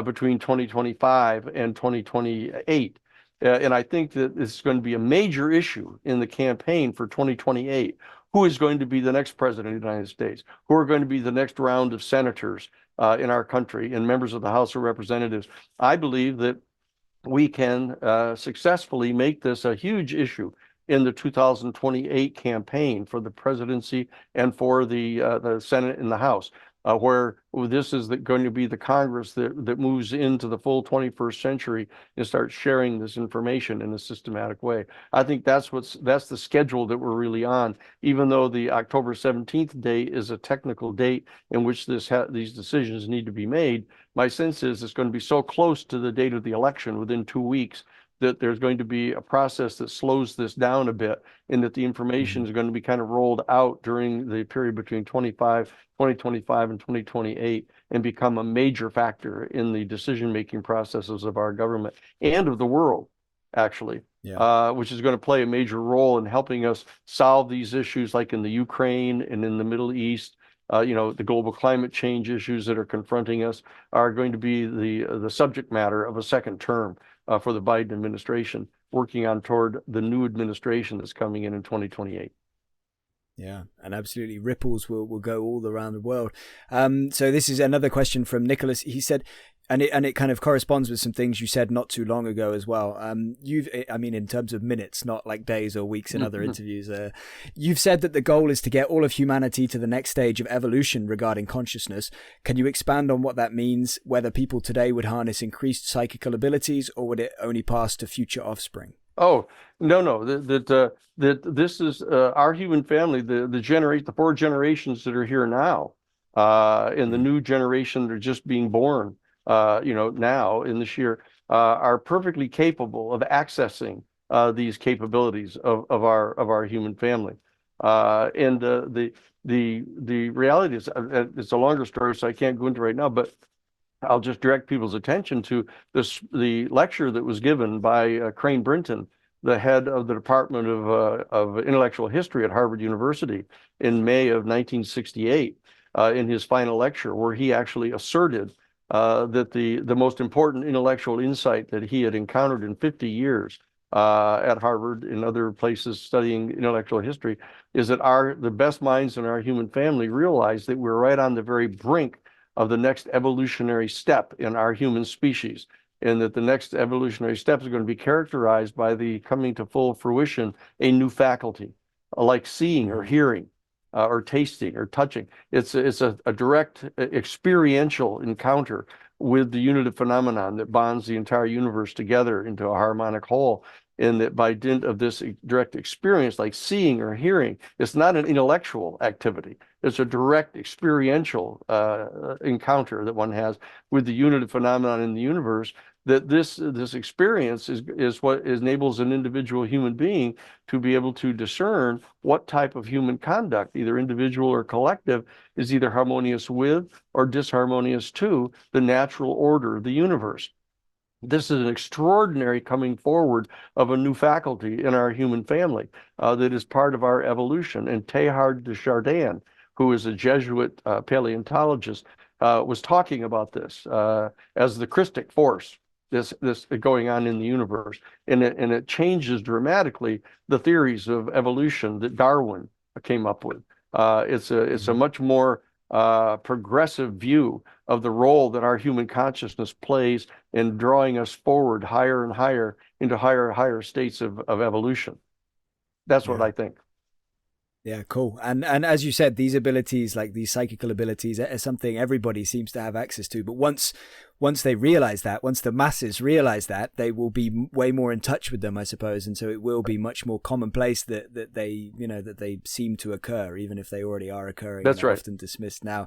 between 2025 and 2028. And I think that this is going to be a major issue in the campaign for 2028. Who is going to be the next president of the United States? Who are going to be the next round of senators in our country and members of the House of Representatives? I believe that we can successfully make this a huge issue in the 2028 campaign for the presidency and for the Senate and the House, where this is going to be the Congress that moves into the full 21st century and starts sharing this information in a systematic way. I think that's the schedule that we're really on, even though the October 17th date is a technical date in which these decisions need to be made. My sense is it's going to be so close to the date of the election, within 2 weeks, that there's going to be a process that slows this down a bit, and that the information is going to be kind of rolled out during the period between 2025 and 2028 and become a major factor in the decision-making processes of our government and of the world, actually, which is going to play a major role in helping us solve these issues like in the Ukraine and in the Middle East. The global climate change issues that are confronting us are going to be the subject matter of a second term for the Biden administration, working on toward the new administration that's coming in 2028. Yeah, and absolutely, ripples will go all around the world. So this is another question from Nicholas. He said, and it kind of corresponds with some things you said not too long ago as well. In terms of minutes, not like days or weeks in other interviews. You've said that the goal is to get all of humanity to the next stage of evolution regarding consciousness. Can you expand on what that means? Whether people today would harness increased psychical abilities, or would it only pass to future offspring? Oh, no, that this is our human family, the 4 generations that are here now, and the new generation that are just being born, now in this year. are perfectly capable of accessing these capabilities of our human family. And the reality is, it's a longer story, so I can't go into right now, but I'll just direct people's attention to the lecture that was given by Crane Brinton, the head of the Department of Intellectual History at Harvard University, in May of 1968, in his final lecture, where he actually asserted that the most important intellectual insight that he had encountered in 50 years at Harvard and other places studying intellectual history is that the best minds in our human family realized that we're right on the very brink of the next evolutionary step in our human species, and that the next evolutionary step is going to be characterized by the coming to full fruition a new faculty, like seeing or hearing, or tasting or touching. It's a direct experiential encounter with the unitive phenomenon that bonds the entire universe together into a harmonic whole. And that by dint of this direct experience, like seeing or hearing, it's not an intellectual activity. It's a direct experiential encounter that one has with the unitive phenomenon in the universe. That this experience is what enables an individual human being to be able to discern what type of human conduct, either individual or collective, is either harmonious with or disharmonious to the natural order of the universe. This is an extraordinary coming forward of a new faculty in our human family that is part of our evolution. And Teilhard de Chardin, who is a Jesuit paleontologist, was talking about this as the Christic force, this going on in the universe. And it changes dramatically the theories of evolution that Darwin came up with. It's a much more progressive view of the role that our human consciousness plays in drawing us forward higher and higher into higher and higher states of evolution. That's what I think. Yeah, cool. And as you said, these abilities, like these psychical abilities, are something everybody seems to have access to. But once they realize that, once the masses realize that, they will be way more in touch with them, I suppose. And so it will be much more commonplace that they seem to occur, even if they already are occurring. That's right. Often dismissed now.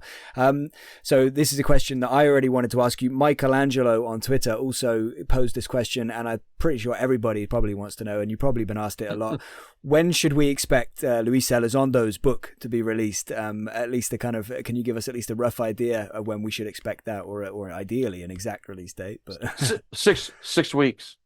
So this is a question that I already wanted to ask you. Michelangelo on Twitter also posed this question, and I'm pretty sure everybody probably wants to know, and you've probably been asked it a lot. When should we expect Luis Elizondo's book to be released? At least can you give us at least a rough idea of when we should expect that, or ideally an exact release date? But 6 weeks.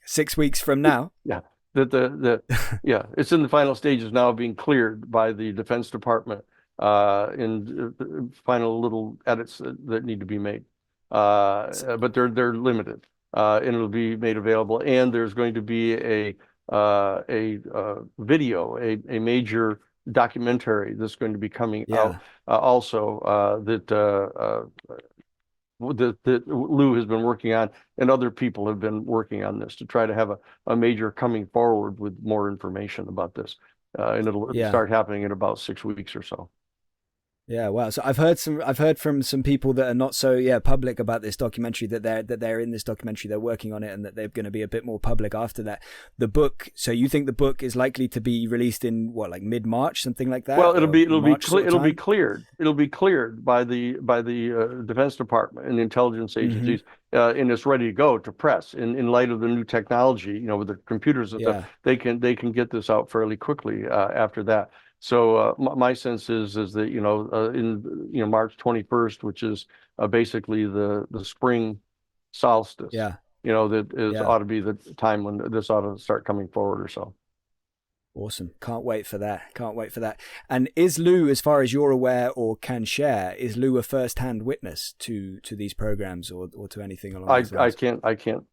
6 weeks from now. Yeah. Yeah, it's in the final stages now of being cleared by the Defense Department in final little edits that need to be made. But they're limited, and it'll be made available. And there's going to be a video, a major documentary that's going to be coming out also that Lou has been working on, and other people have been working on this to try to have a major coming forward with more information about this. And it'll start happening in about 6 weeks or so. Yeah, wow. So I've heard from some people that are not so public about this documentary, that they're in this documentary, they're working on it, and that they're going to be a bit more public after that. The book. So you think the book is likely to be released in what, like mid-March, something like that? Well, it'll be cleared. It'll be cleared by the Defense Department and the intelligence agencies, and it's ready to go to press. In light of the new technology, with the computers and stuff, they can get this out fairly quickly after that. So my sense is that in March 21st, which is basically the spring solstice, ought to be the time when this ought to start coming forward or so. Awesome. Can't wait for that. And is Lou, as far as you're aware or can share, is Lou a first-hand witness to these programs or to anything along those lines? I can't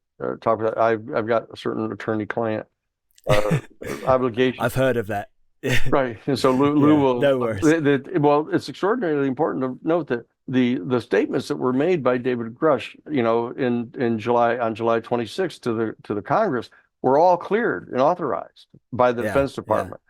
talk about that. I've got a certain attorney-client obligation. I've heard of that. Right, and so Lou will. No worries. Well, it's extraordinarily important to note that the statements that were made by David Grush, in July, on July 26th to the Congress, were all cleared and authorized by the Defense Department.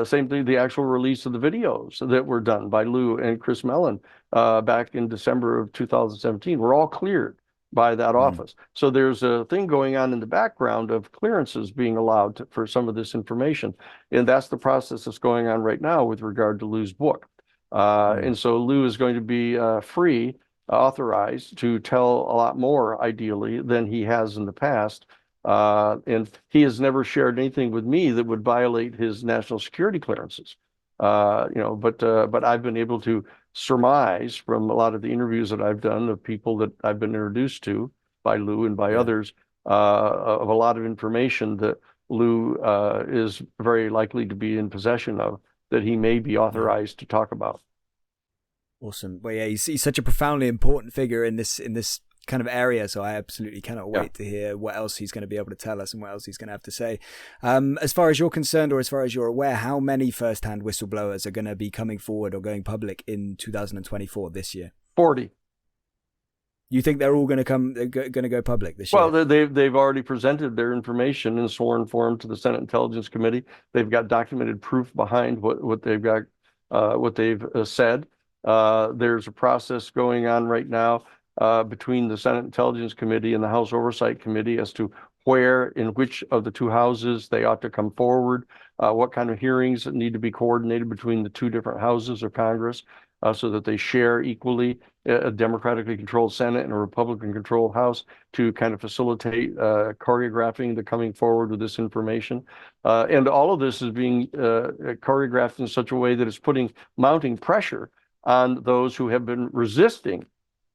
Same thing, the actual release of the videos that were done by Lou and Chris Mellon back in December of 2017 were all cleared by that office. So there's a thing going on in the background of clearances being allowed for some of this information. And that's the process that's going on right now with regard to Lou's book. And so Lou is going to be free authorized to tell a lot more, ideally, than he has in the past. And he has never shared anything with me that would violate his national security clearances. But I've been able to surmise from a lot of the interviews that I've done of people that I've been introduced to by Lou and by others, of a lot of information that Lou is very likely to be in possession of, that he may be authorized to talk about. Awesome. Well, yeah, he's such a profoundly important figure in this kind of area, so I absolutely cannot wait to hear what else he's going to be able to tell us and what else he's going to have to say. As far as you're concerned, or as far as you're aware, how many first-hand whistleblowers are going to be coming forward or going public in 2024 this year? 40. You think they're all going to go public this year? Well, they've already presented their information in sworn form to the Senate Intelligence Committee. They've got documented proof behind what they've got, what they've said. There's a process going on right now between the Senate Intelligence Committee and the House Oversight Committee as to where, in which of the two houses they ought to come forward, what kind of hearings need to be coordinated between the two different houses of Congress, so that they share equally, a democratically controlled Senate and a Republican controlled House, to kind of facilitate choreographing the coming forward with this information. And all of this is being choreographed in such a way that it's mounting pressure on those who have been resisting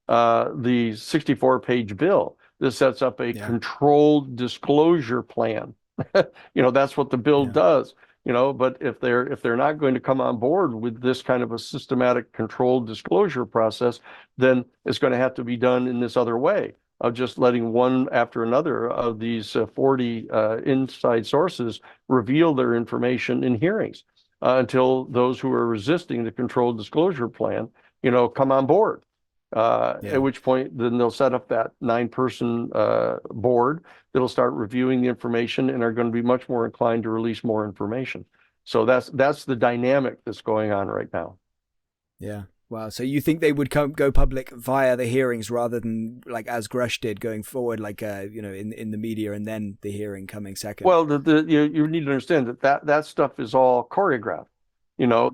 the 64-page bill. This sets up a controlled disclosure plan. That's what the bill does. But if they're not going to come on board with this kind of a systematic controlled disclosure process, then it's going to have to be done in this other way of just letting one after another of these 40 inside sources reveal their information in hearings until those who are resisting the controlled disclosure plan, come on board. At which point, then they'll set up that 9-person board that'll start reviewing the information and are going to be much more inclined to release more information. So that's the dynamic that's going on right now. Yeah. Wow. So you think they would go public via the hearings rather than like as Grush did going forward, like in the media and then the hearing coming second? Well, you need to understand that stuff is all choreographed. For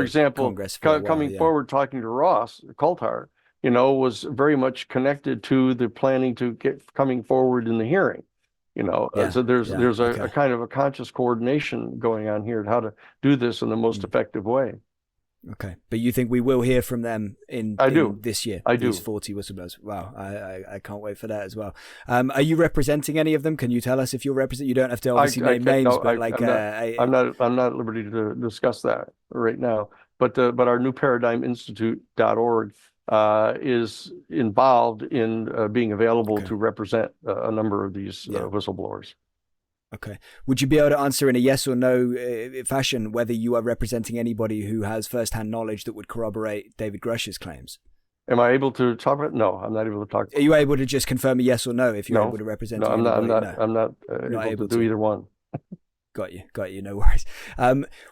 example, coming forward talking to Ross Coulthard, was very much connected to the planning to get coming forward in the hearing. So there's a kind of a conscious coordination going on here at how to do this in the most effective way. Okay, but you think we will hear from them in this year? I do. These 40 whistleblowers. Wow, I can't wait for that as well. Are you representing any of them? Can you tell us if you're representing? You don't have to obviously name names, but I'm not at liberty to discuss that right now. But our new paradigminstitute.org is involved in being available to represent a number of these whistleblowers. Okay. Would you be able to answer in a yes or no fashion whether you are representing anybody who has first-hand knowledge that would corroborate David Grush's claims? Am I able to talk about it? No, I'm not able to talk. Are you able to just confirm a yes or no if you're able to represent? No, I'm not able to do either one. Got you. No worries.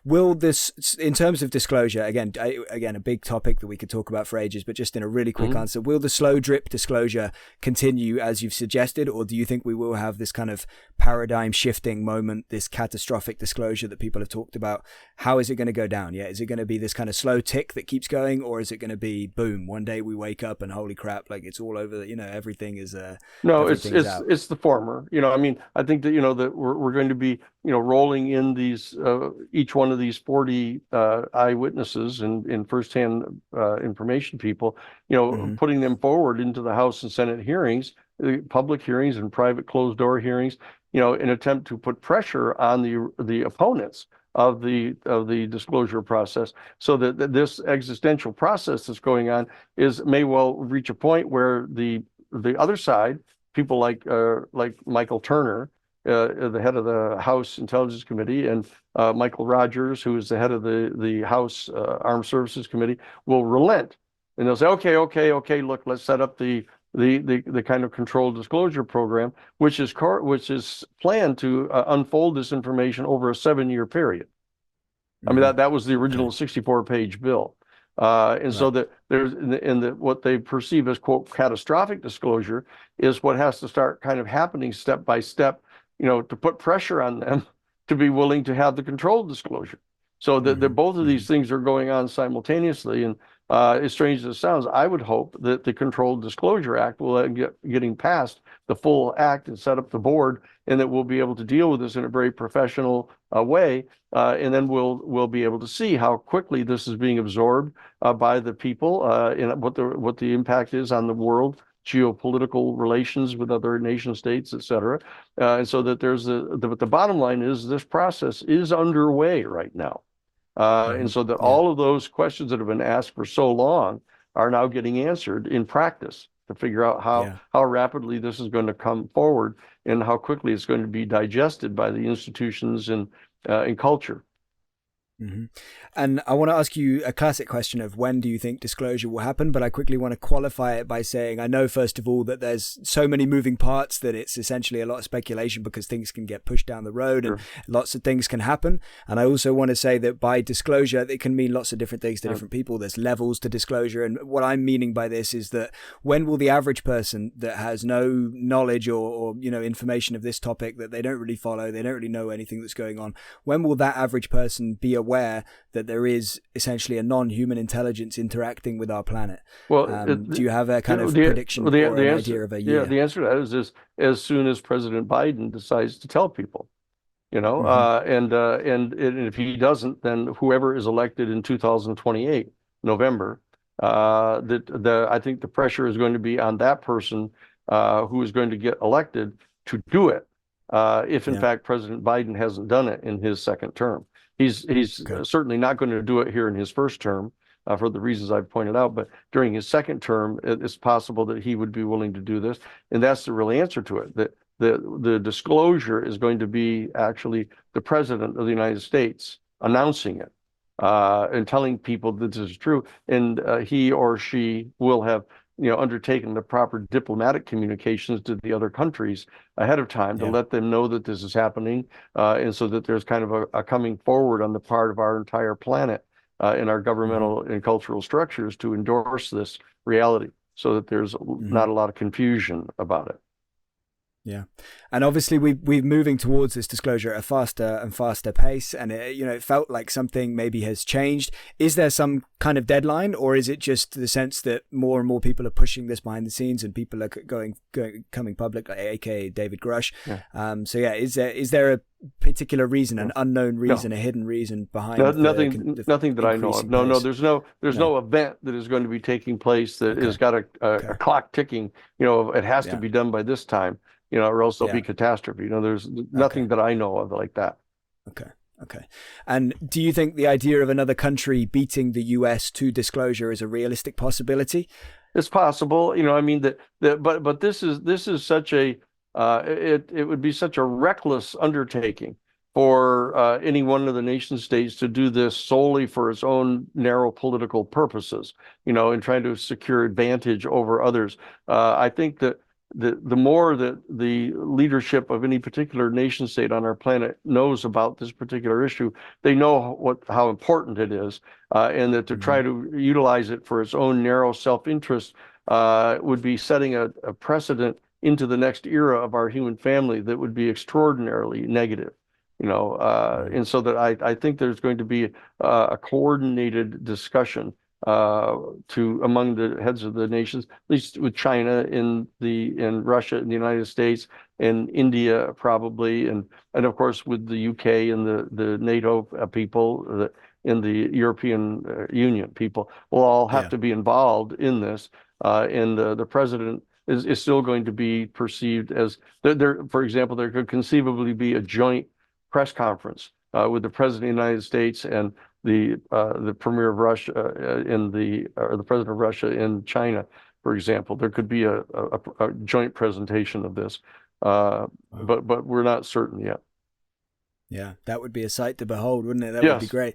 Will this, in terms of disclosure, again, a big topic that we could talk about for ages, but just in a really quick answer, will the slow drip disclosure continue as you've suggested, or do you think we will have this kind of paradigm shifting moment, this catastrophic disclosure that people have talked about? How is it going to go down? Is it going to be this kind of slow tick that keeps going, or is it going to be boom, one day we wake up and holy crap, like it's all over, everything is no, it's the former. I think that that we're going to be rolling in these each one of these 40 eyewitnesses and firsthand information people, putting them forward into the House and Senate hearings, public hearings and private closed door hearings, in an attempt to put pressure on the opponents of the disclosure process, so that this existential process that's going on may well reach a point where the other side, people like Michael Turner, the head of the House Intelligence Committee, and Michael Rogers, who is the head of the House Armed Services Committee, will relent, and they'll say, okay, look, let's set up the kind of controlled disclosure program, which is planned to unfold this information over a 7-year period. I mean, that was the original 64-page bill. So that there's what they perceive as, quote, catastrophic disclosure is what has to start kind of happening step by step, to put pressure on them to be willing to have the controlled disclosure. So that both of these things are going on simultaneously. And as strange as it sounds, I would hope that the Controlled Disclosure Act will getting passed the full act and set up the board, and that we'll be able to deal with this in a very professional way, and then we'll be able to see how quickly this is being absorbed by the people, and what the impact is on the world, geopolitical relations with other nation states, et cetera. And so that but the bottom line is this process is underway right now. And so that all of those questions that have been asked for so long are now getting answered in practice to figure out how rapidly this is going to come forward and how quickly it's going to be digested by the institutions and culture. Mm-hmm. And I want to ask you a classic question of when do you think disclosure will happen, but I quickly want to qualify it by saying I know first of all that there's so many moving parts that it's essentially a lot of speculation because things can get pushed down the road and lots of things can happen. And I also want to say that by disclosure it can mean lots of different things to different people. There's levels to disclosure, and what I'm meaning by this is that when will the average person that has no knowledge or information of this topic, that they don't really follow, they don't really know anything that's going on, when will that average person be aware that there is essentially a non-human intelligence interacting with our planet? Well, do you have a kind of prediction or an idea of a year? Yeah, the answer to that is as soon as President Biden decides to tell people, and if he doesn't, then whoever is elected in 2028, November, I think the pressure is going to be on that person who is going to get elected to do it, if in fact President Biden hasn't done it in his second term. He's certainly not going to do it here in his first term for the reasons I've pointed out, but during his second term, it's possible that he would be willing to do this. And that's the real answer to it. That the disclosure is going to be actually the President of the United States announcing it and telling people that this is true. And he or she will have undertaken the proper diplomatic communications to the other countries ahead of time to let them know that this is happening, and so that there's kind of a coming forward on the part of our entire planet in our governmental and cultural structures to endorse this reality, so that there's not a lot of confusion about it. Yeah. And obviously we're moving towards this disclosure at a faster and faster pace. And it felt like something maybe has changed. Is there some kind of deadline, or is it just the sense that more and more people are pushing this behind the scenes and people are coming public, like AKA David Grush? Is there a particular reason, an unknown reason, a hidden reason behind nothing that I know of. No, there's no event that is going to be taking place that has got a clock ticking, it has to be done by this time. Or else there'll be catastrophe. There's nothing that I know of like that. Okay. And do you think the idea of another country beating the US to disclosure is a realistic possibility? It's possible. But this is such a it would be such a reckless undertaking for any one of the nation states to do this solely for its own narrow political purposes, and trying to secure advantage over others. I think that the more that the leadership of any particular nation state on our planet knows about this particular issue, they know how important it is, and that to try to utilize it for its own narrow self-interest would be setting a precedent into the next era of our human family that would be extraordinarily negative. And so that I think there's going to be a coordinated discussion among the heads of the nations, at least with China in Russia and the United States and India probably, and of course with the UK and the NATO people and the European Union people will all have to be involved in this, and the president is still going to be perceived as for example, there could conceivably be a joint press conference with the president of the United States and the premier of Russia or the president of Russia in China, for example. There could be a joint presentation of this, but we're not certain yet. Yeah, that would be a sight to behold, wouldn't it? That would be great.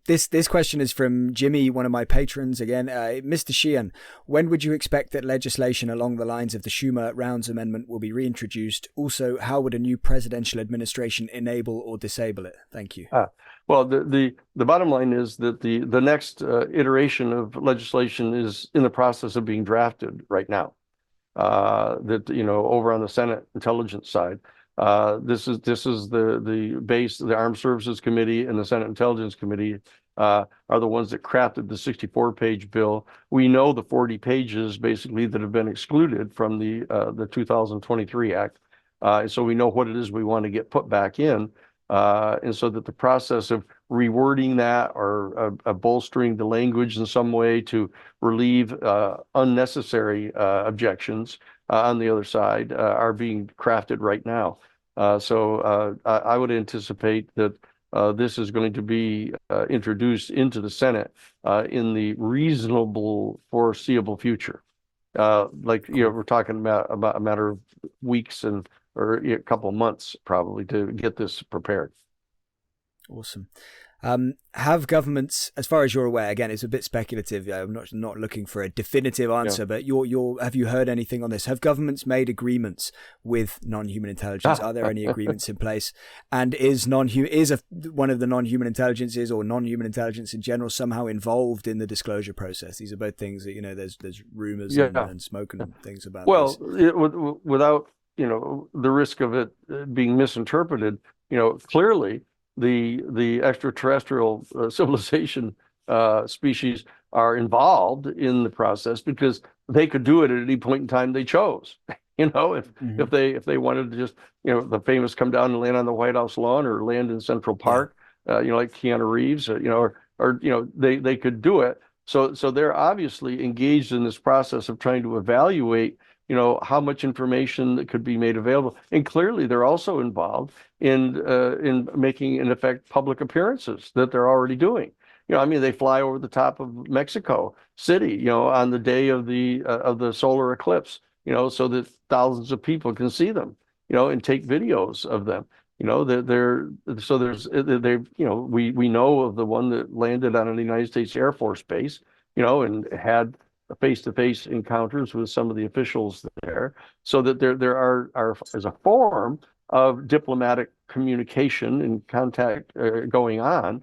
This question is from Jimmy, one of my patrons again. Mr. Sheehan, when would you expect that legislation along the lines of the Schumer-Rounds Amendment will be reintroduced? Also, how would a new presidential administration enable or disable it? Thank you. Well, the bottom line is that the next iteration of legislation is in the process of being drafted right now. Over on the Senate Intelligence side. This is the base. The Armed Services Committee and the Senate Intelligence Committee are the ones that crafted the 64-page bill. We know the 40 pages basically that have been excluded from the 2023 Act. So we know what it is we want to get put back in. And so that the process of rewording that or bolstering the language in some way to relieve unnecessary objections on the other side are being crafted right now. So I would anticipate that this is going to be introduced into the Senate in the reasonable foreseeable future. We're talking about a matter of weeks or a couple of months probably to get this prepared. Awesome. Have governments, as far as you're aware, again, it's a bit speculative. I'm not looking for a definitive answer, but have you heard anything on this? Have governments made agreements with non-human intelligence? Are there any agreements in place? And is one of the non-human intelligences or non-human intelligence in general somehow involved in the disclosure process? These are both things that, there's rumors and smoke and things about. Well, without, the risk of it being misinterpreted, clearly the extraterrestrial civilization species are involved in the process because they could do it at any point in time they chose. If they wanted to just, the famous come down and land on the White House lawn or land in Central Park, like Keanu Reeves, they could do it. So they're obviously engaged in this process of trying to evaluate how much information that could be made available. And clearly they're also involved in making, in effect, public appearances that they're already doing. They fly over the top of Mexico City, on the day of the solar eclipse, so that thousands of people can see them, and take videos of them. We know of the one that landed on the United States Air Force Base, and had face-to-face encounters with some of the officials there, so that there are as a form of diplomatic communication and contact going on,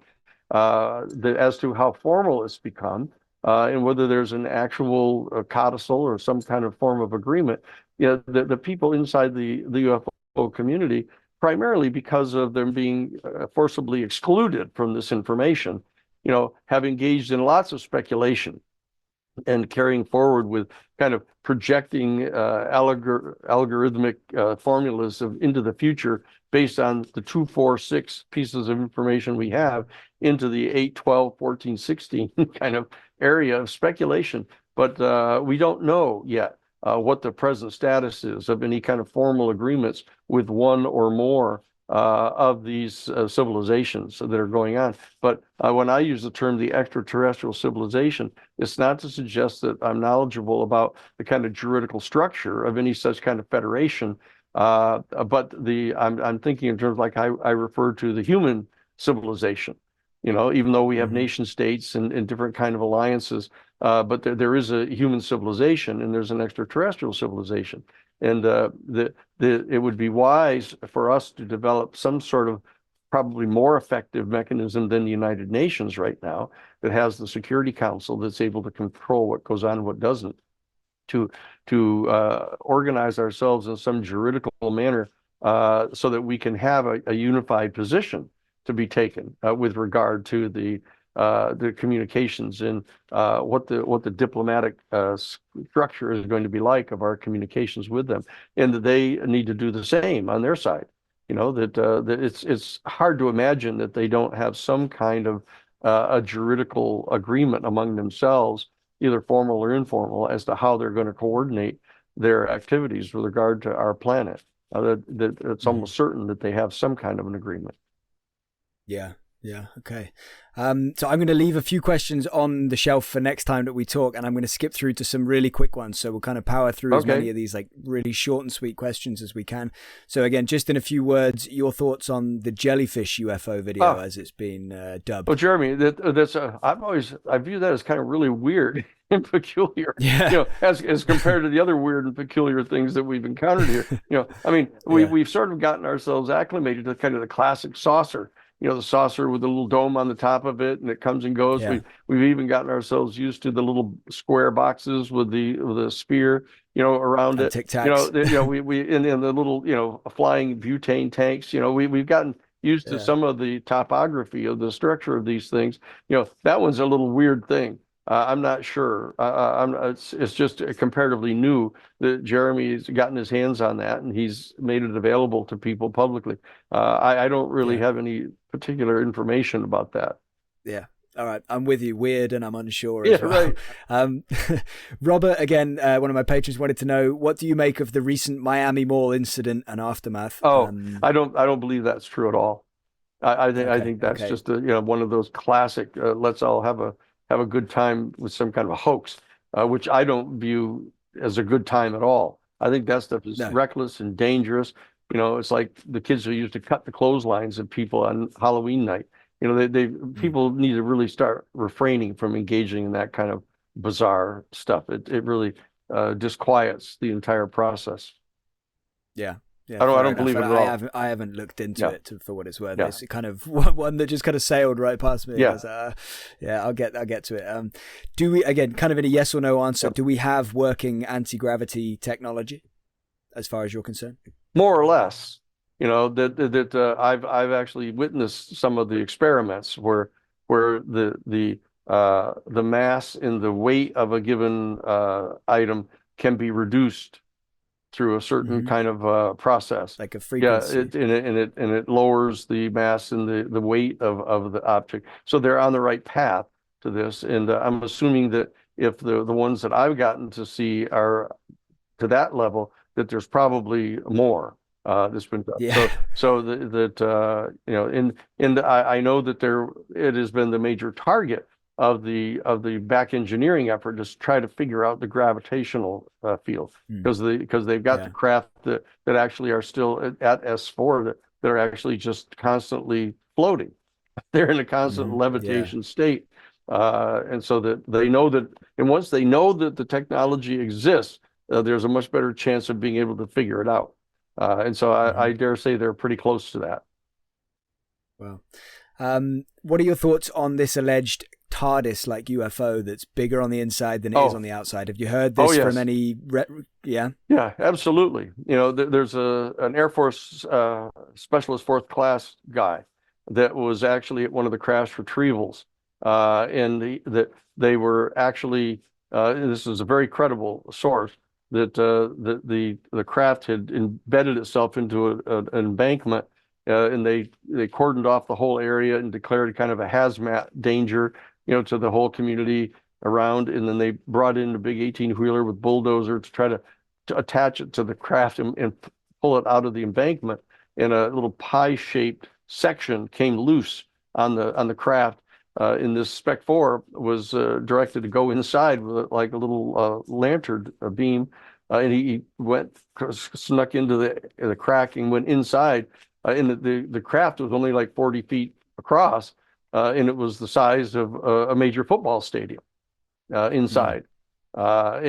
as to how formal it's become, and whether there's an actual codicil or some kind of form of agreement. The people inside the UFO community, primarily because of them being forcibly excluded from this information, have engaged in lots of speculation and carrying forward with kind of projecting algorithmic formulas into the future based on the 2, 4, 6 pieces of information we have into the 8, 12, 14, 16 kind of area of speculation. But we don't know yet what the present status is of any kind of formal agreements with one or more of these civilizations that are going on. But when I use the term the extraterrestrial civilization, it's not to suggest that I'm knowledgeable about the kind of juridical structure of any such kind of federation, but I'm thinking in terms like I refer to the human civilization. Even though we have nation states and different kind of alliances, but there is a human civilization and there's an extraterrestrial civilization. And it would be wise for us to develop some sort of probably more effective mechanism than the United Nations right now, that has the Security Council that's able to control what goes on and what doesn't, to organize ourselves in some juridical manner so that we can have a unified position to be taken with regard to the communications and what the diplomatic structure is going to be like of our communications with them, and that they need to do the same on their side. That it's hard to imagine that they don't have some kind of a juridical agreement among themselves, either formal or informal, as to how they're going to coordinate their activities with regard to our planet. That it's almost certain that they have some kind of an agreement. Yeah. Okay. So I'm going to leave a few questions on the shelf for next time that we talk, and I'm going to skip through to some really quick ones. So we'll kind of power through as many of these like really short and sweet questions as we can. So again, just in a few words, your thoughts on the jellyfish UFO video as it's been dubbed. Well, Jeremy, I view that as kind of really weird and peculiar. Yeah. As compared to the other weird and peculiar things that we've encountered here. We've sort of gotten ourselves acclimated to kind of the classic saucer. The saucer with the little dome on the top of it, and it comes and goes. Yeah. We've even gotten ourselves used to the little square boxes with the spear, around it. Tic Tacs. We in the little, flying butane tanks. We've gotten used to some of the topography of the structure of these things. That one's a little weird thing. I'm not sure. It's just comparatively new that Jeremy's gotten his hands on that, and he's made it available to people publicly. I don't really have any particular information about that. Yeah. All right, I'm with you. Weird, and I'm unsure as well. Right. Robert, again, one of my patrons, wanted to know, what do you make of the recent Miami Mall incident and aftermath? I don't believe that's true at all. I think that's just one of those classic. Let's all have a good time with some kind of a hoax, which I don't view as a good time at all. I think that stuff is reckless and dangerous. It's like the kids who used to cut the clotheslines of people on Halloween night. People need to really start refraining from engaging in that kind of bizarre stuff. It really disquiets the entire process. Yeah. I don't believe it at all. I haven't looked into it for what it's worth. It's kind of one that just kind of sailed right past me. I'll get to it. Do we, again, kind of in a yes or no answer, do we have working anti-gravity technology as far as you're concerned? More or less. I've actually witnessed some of the experiments where the mass and the weight of a given item can be reduced through a certain kind of process, like a frequency. And it lowers the mass and the weight of the object. So they're on the right path to this, and I'm assuming that if the ones that I've gotten to see are to that level, that there's probably more. That's been done. I know that it has been the major target of the back engineering effort to try to figure out the gravitational field, because they've got the craft that actually are still at S4 that are actually just constantly floating. They're in a constant levitation state, and so that they know that, and once they know that the technology exists, there's a much better chance of being able to figure it out. And so I dare say they're pretty close to that. Well, what are your thoughts on this alleged Tardis-like UFO that's bigger on the inside than it is on the outside? Have you heard this from any? Yeah, absolutely. There's an Air Force specialist fourth class guy that was actually at one of the crash retrievals, and they were actually. This is a very credible source. That the craft had embedded itself into an embankment, and they cordoned off the whole area and declared kind of a hazmat danger, to the whole community around. And then they brought in a big 18-wheeler with bulldozer to try to attach it to the craft and pull it out of the embankment. And a little pie-shaped section came loose on the craft. In this Spec 4 was directed to go inside with like a little lantern beam, and he snuck into the crack and went inside. And the craft was only like 40 feet across, and it was the size of a major football stadium inside. That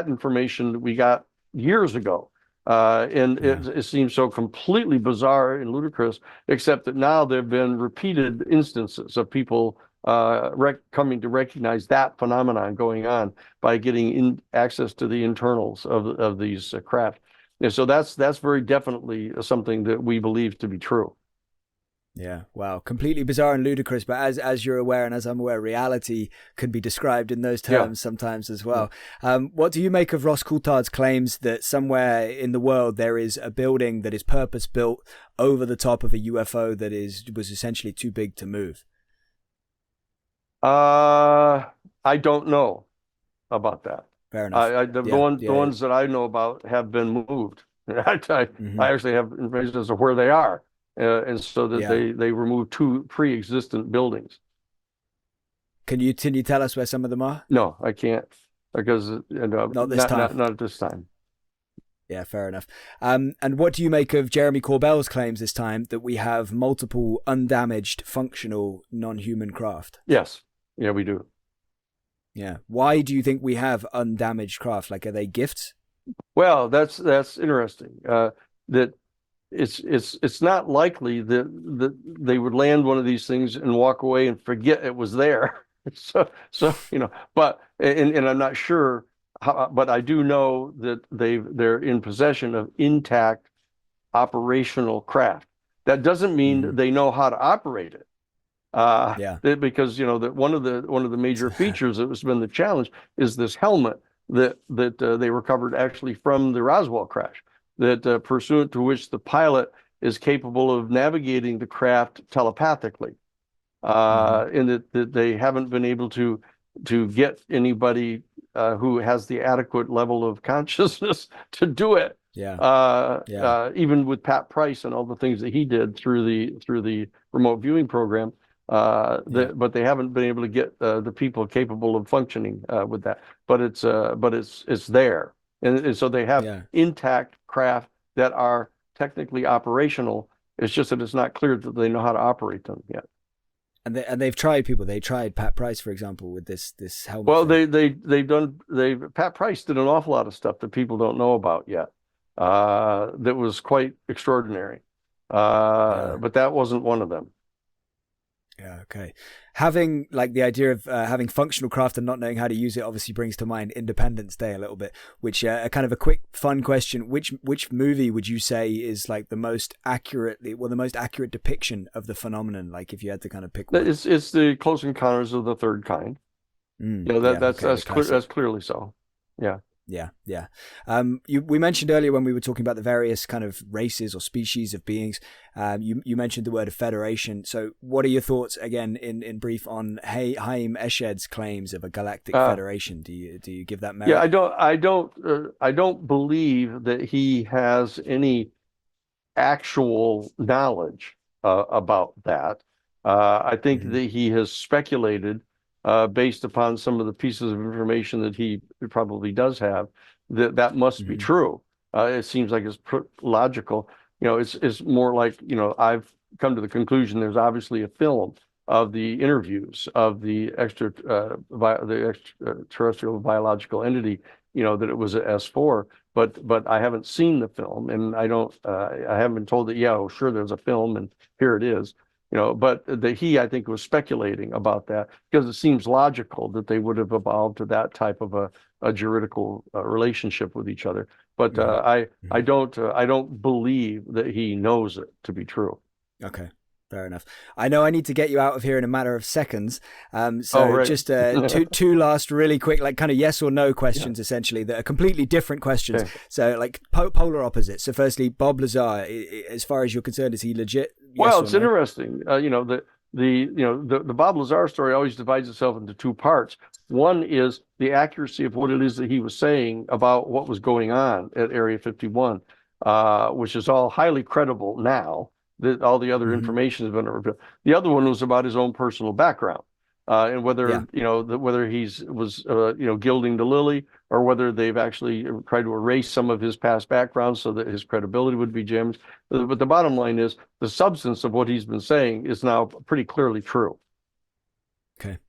information we got years ago. It seems so completely bizarre and ludicrous, except that now there have been repeated instances of people coming to recognize that phenomenon going on by getting access to the internals of these craft. And so that's very definitely something that we believe to be true. Yeah, wow, completely bizarre and ludicrous, but as you're aware, and as I'm aware, reality can be described in those terms sometimes as well. What do you make of Ross Coulthard's claims that somewhere in the world there is a building that is purpose-built over the top of a UFO that was essentially too big to move? I don't know about that. Fair enough. The ones that I know about have been moved. I actually have information as to where they are. And so that they removed two pre-existent buildings. Can you tell us where some of them are? No, I can't, because not this time. Not at this time. Yeah, fair enough. And what do you make of Jeremy Corbell's claims this time that we have multiple undamaged, functional, non-human craft? Yes. Yeah, we do. Yeah. Why do you think we have undamaged craft? Like, are they gifts? Well, that's interesting. That it's not likely that they would land one of these things and walk away and forget it was there. so but I'm not sure how, but I do know that they're in possession of intact operational craft. That doesn't mean they know how to operate it. Because that one of the major features that has been the challenge is this helmet that they recovered actually from the Roswell crash, that pursuant to which the pilot is capable of navigating the craft telepathically, and that they haven't been able to get anybody who has the adequate level of consciousness to do it. Even with Pat Price and all the things that he did through the remote viewing program, but they haven't been able to get the people capable of functioning with that. But it's there, and so they have intact craft that are technically operational. It's just that it's not clear that they know how to operate them yet. And they've tried people. They tried Pat Price, for example, with this helmet. Well, Pat Price did an awful lot of stuff that people don't know about yet. That was quite extraordinary. But that wasn't one of them. Yeah, okay. Having like the idea of having functional craft and not knowing how to use it obviously brings to mind Independence Day a little bit, which kind of a quick fun question. Which movie would you say is like the most accurate depiction of the phenomenon? Like if you had to kind of pick one. It's the Close Encounters of the Third Kind. That's clearly so. Yeah. Yeah. We mentioned earlier when we were talking about the various kind of races or species of beings, you mentioned the word of federation. So what are your thoughts, again, in brief, on Haim Eshed's claims of a galactic federation? Do you give that merit? Yeah, I don't believe that he has any actual knowledge about that. I think that he has speculated based upon some of the pieces of information that he probably does have, that must be true. It seems like it's logical. It's more like, I've come to the conclusion there's obviously a film of the interviews of the extraterrestrial biological entity, that it was a S4, but I haven't seen the film, and I haven't been told that, sure, there's a film and here it is. But I think was speculating about that because it seems logical that they would have evolved to that type of a juridical relationship with each other. But I don't believe that he knows it to be true. Okay. Fair enough. I know I need to get you out of here in a matter of seconds. Just two last really quick, like kind of yes or no questions, essentially, that are completely different questions. Okay. So like polar opposites. So firstly, Bob Lazar, as far as you're concerned, is he legit? Well, it's interesting. The Bob Lazar story always divides itself into two parts. One is the accuracy of what it is that he was saying about what was going on at Area 51, which is all highly credible now. All the other information has been revealed. The other one was about his own personal background, and whether whether he was gilding the lily, or whether they've actually tried to erase some of his past background so that his credibility would be damaged. But the bottom line is the substance of what he's been saying is now pretty clearly true. Okay.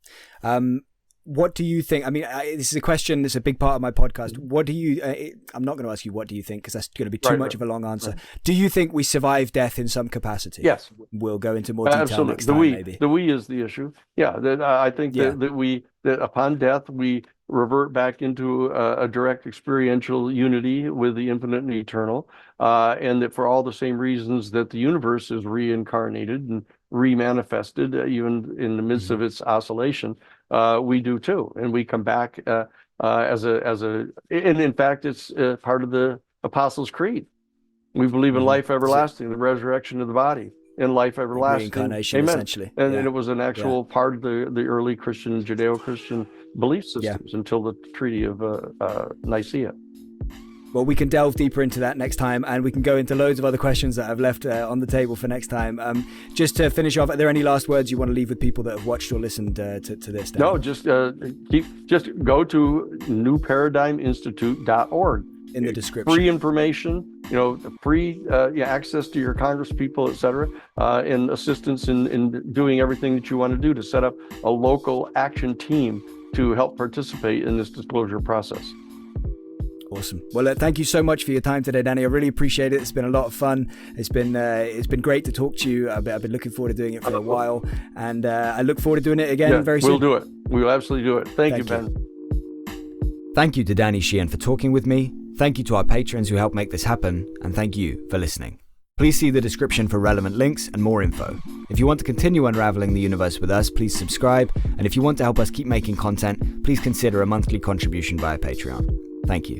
What do you think? I mean, this is a question that's a big part of my podcast. What do you, I'm not going to ask you what do you think, because that's going to be too much of a long answer. Right. Do you think we survive death in some capacity? Yes. We'll go into more detail Absolutely. next time, maybe. The we is the issue. Yeah, I think that upon death, we revert back into a direct experiential unity with the infinite and eternal, and that for all the same reasons that the universe is reincarnated and remanifested, even in the midst of its oscillation, we do too, and we come back and in fact, it's part of the Apostles' Creed. We believe in life everlasting, the resurrection of the body, and life everlasting. Reincarnation, Amen. essentially. And it was an actual part of the early Christian, Judeo-Christian belief systems until the Treaty of Nicaea. Well, we can delve deeper into that next time, and we can go into loads of other questions that I've left on the table for next time. Just to finish off, are there any last words you want to leave with people that have watched or listened to this? Dan? No, just go to newparadigminstitute.org. In the description. Free information, free access to your congresspeople, et cetera, and assistance in doing everything that you want to do to set up a local action team to help participate in this disclosure process. Awesome. Well, thank you so much for your time today, Danny. I really appreciate it. It's been a lot of fun. It's been great to talk to you. I've been looking forward to doing it for a while, and I look forward to doing it again very soon. We'll do it. We will absolutely do it. Thank you, Ben. Thank you to Danny Sheehan for talking with me. Thank you to our patrons who helped make this happen, and thank you for listening. Please see the description for relevant links and more info. If you want to continue unraveling the universe with us, please subscribe. And if you want to help us keep making content, please consider a monthly contribution via Patreon. Thank you.